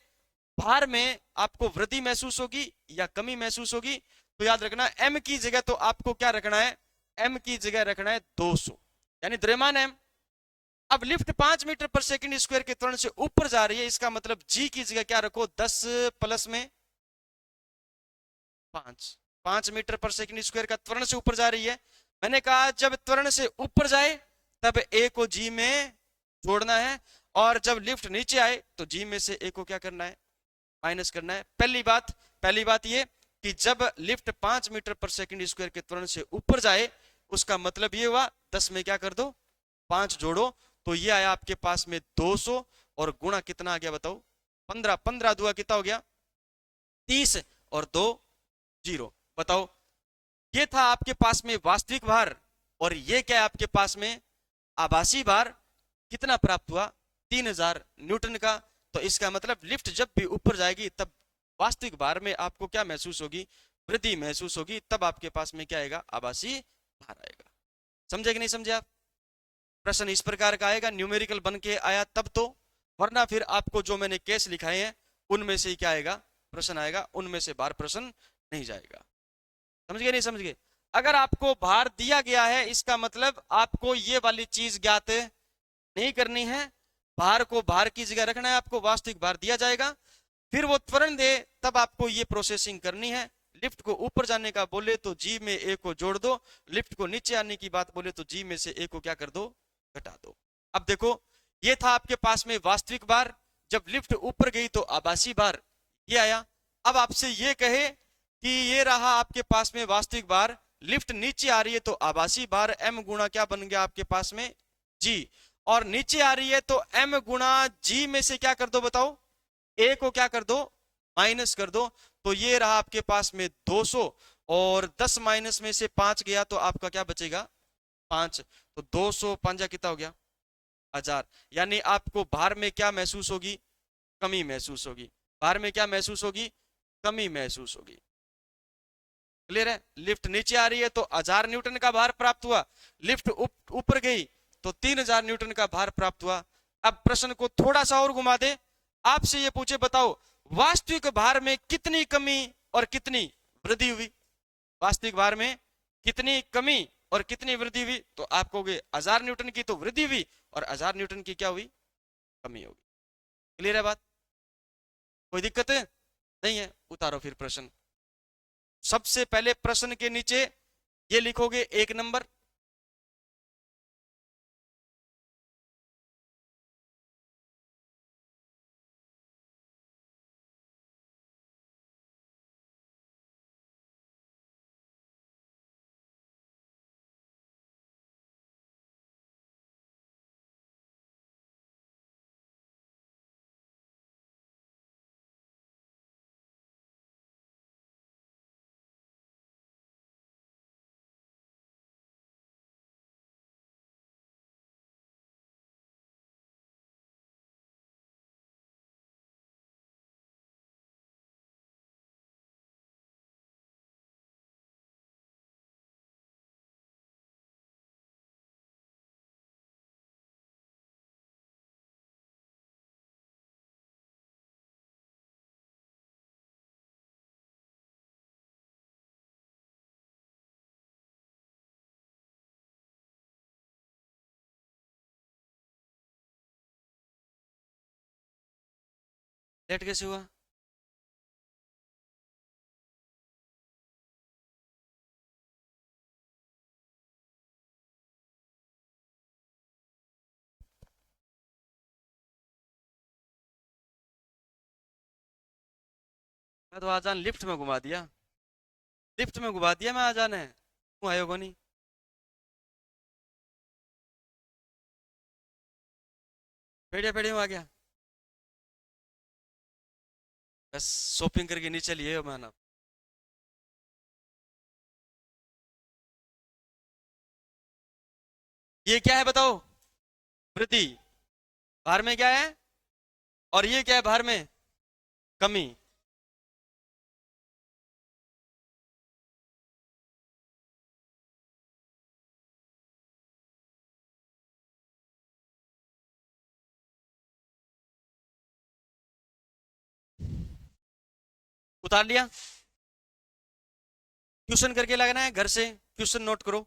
भार में आपको वृद्धि महसूस होगी या कमी महसूस होगी। तो याद रखना M की जगह तो आपको क्या रखना है, M की जगह रखना है 200, यानी द्रव्यमान M। अब लिफ्ट 5 मीटर पर सेकंड स्क्वायर के त्वरण से ऊपर जा रही है, इसका मतलब G की जगह क्या रखो, 10 प्लस में 5, 5 मीटर पर सेकंड स्क्वायर का त्वरण से ऊपर जा रही है। मैंने कहा जब त्वरण से ऊपर जाए तब ए को जी में जोड़ना है, और जब लिफ्ट नीचे आए तो जी में से ए को क्या करना है, माइनस करना है। पहली बात ये कि जब लिफ्ट 5 मीटर पर सेकंड स्क्वायर के त्वरण से ऊपर जाए, उसका मतलब ये हुआ 10 में क्या कर दो, 5 जोड़ो, तो ये आया आपके पास में 200, और गुणा कितना आ गया बताओ, 15, 15 दुआ कितना हो गया, 30, और 2 0। बताओ, ये था आपके पास में वास्तविक भार, और ये क्या है आपके पास में आभासी भार। कितना प्राप्त हुआ, 3000 न्यूटन का। तो इसका मतलब लिफ्ट जब भी ऊपर जाएगी तब वास्तविक भार में आपको क्या महसूस होगी, वृद्धि महसूस होगी, तब आपके पास में क्या आएगा, आभासी भार आएगा। समझे कि नहीं समझे आप, प्रश्न इस प्रकार का आएगा, न्यूमेरिकल बन के आया तब तो, वरना फिर आपको जो मैंने केस लिखाए हैं उनमें से ही क्या आएगा, प्रश्न आएगा, उनमें से बाहर प्रश्न नहीं जाएगा। समझ गए नहीं समझ गए? अगर आपको भार दिया गया है, इसका मतलब आपको ये वाली चीज ज्ञात नहीं करनी है, भार को भार की जगह रखना है, आपको वास्तविक भार दिया जाएगा, फिर वो त्वरण दे तब आपको ये प्रोसेसिंग करनी है। लिफ्ट को ऊपर जाने का बोले तो जी में ए को जोड़ दो, लिफ्ट को नीचे आने की बात बोले तो जी में से ए को क्या कर दो, घटा दो। अब देखो, ये था आपके पास में वास्तविक भार, जब लिफ्ट ऊपर गई तो आभासी भार ये आया। अब आपसे ये कहे कि ये रहा आपके पास में वास्तविक भार, लिफ्ट नीचे आ रही है तो आभासी भार m गुणा क्या बन गया आपके पास में, g, और नीचे आ रही है तो m गुणा g में से क्या कर दो बताओ, a को क्या कर दो, माइनस कर दो, तो ये रहा आपके पास में 200, और 10 माइनस में से 5 गया तो आपका क्या बचेगा, 5, तो 200 पंजा कितना हो गया, 1000। यानी आपको भार में क्या महसूस होगी, कमी महसूस होगी, भार में क्या महसूस होगी, कमी महसूस होगी। क्लियर है? लिफ्ट नीचे आ रही है तो 1000 न्यूटन का भार प्राप्त हुआ, लिफ्ट ऊपर गई तो 3000 न्यूटन का भार प्राप्त हुआ। अब प्रश्न को थोड़ा सा और घुमा दे, आपसे ये पूछे बताओ वास्तविक भार में कितनी कमी और कितनी वृद्धि हुई, वास्तविक भार में कितनी कमी और कितनी वृद्धि हुई, तो आप कहोगे 1000 न्यूटन की तो वृद्धि हुई और 1000 न्यूटन की क्या हुई, कमी होगी। क्लियर है बात? कोई दिक्कत है? नहीं है? उतारो फिर प्रश्न। सबसे पहले प्रश्न के नीचे ये लिखोगे 1 नंबर, लेट कैसे हुआ? मैं तो आजान लिफ्ट में घुमा दिया, लिफ्ट में घुमा दिया मैं आजान है, क्यों आयोगो नहीं? पेड़िया पेड़िया में आ गया, बस शॉपिंग करके नीचे लिए हो मैंने। ये क्या है बताओ, वृद्धि, भार में क्या है, और ये क्या है भार में, कमी। उतार लिया? ट्यूशन करके लगना है, घर से क्वेश्चन नोट करो।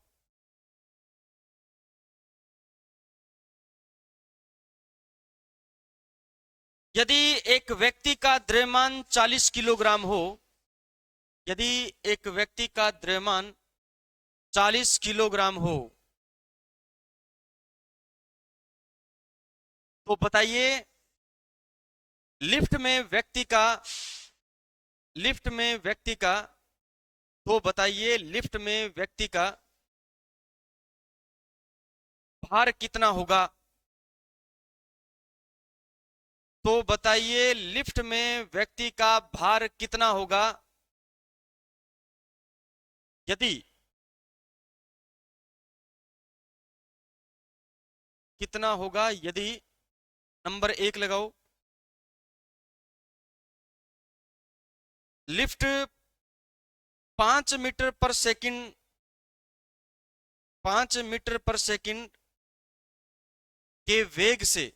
यदि एक व्यक्ति का द्रव्यमान 40 किलोग्राम हो, यदि एक व्यक्ति का द्रव्यमान 40 किलोग्राम हो, तो बताइए लिफ्ट में व्यक्ति का, लिफ्ट में व्यक्ति का, तो बताइए लिफ्ट में व्यक्ति का भार कितना होगा, तो बताइए लिफ्ट में व्यक्ति का भार कितना होगा यदि, कितना होगा यदि, नंबर 1 लगाओ, लिफ्ट 5 मीटर पर सेकंड, 5 मीटर पर सेकंड के वेग से,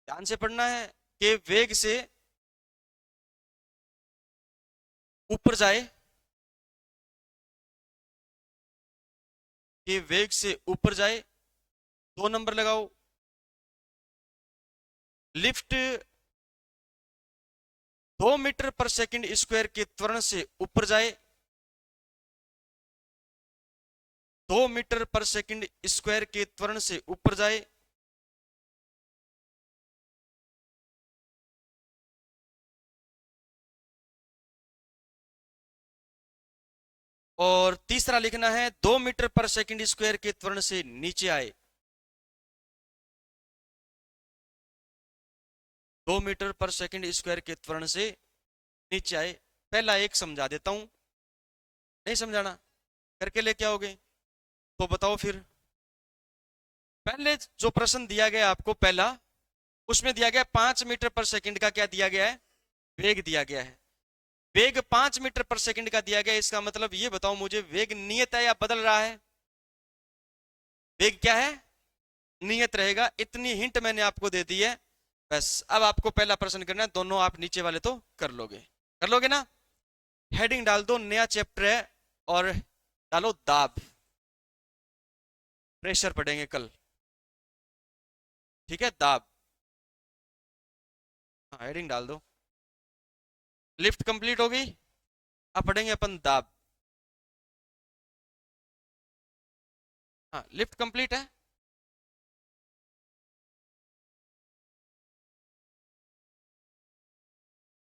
ध्यान से पढ़ना है, के वेग से ऊपर जाए, ये वेग से ऊपर जाए। 2 नंबर लगाओ, लिफ्ट 2 मीटर पर सेकंड स्क्वायर के त्वरण से ऊपर जाए। 2 मीटर पर सेकंड स्क्वायर के त्वरण से ऊपर जाए। और तीसरा लिखना है 2 मीटर पर सेकंड स्क्वायर के त्वरण से नीचे आए। 2 मीटर पर सेकंड स्क्वायर के त्वरण से नीचे आए। पहला एक समझा देता हूं, नहीं समझाना करके लेके आओगे तो बताओ फिर। पहले जो प्रश्न दिया गया आपको पहला, उसमें दिया गया 5 मीटर पर सेकंड का क्या दिया गया है, वेग दिया गया है। वेग 5 मीटर पर सेकंड का दिया गया, इसका मतलब ये बताओ मुझे वेग नियत है या बदल रहा है। वेग क्या है, नियत रहेगा। इतनी हिंट मैंने आपको दे दी है। बस अब आपको पहला प्रश्न करना है, दोनों आप नीचे वाले तो कर लोगे, कर लोगे ना। हेडिंग डाल दो, नया चैप्टर है, और डालो दाब, प्रेशर पढ़ेंगे कल, ठीक है, दाब। हाँ हेडिंग डाल दो। लिफ्ट कंप्लीट होगी, अब पढ़ेंगे अपन दाब। हाँ लिफ्ट कंप्लीट है।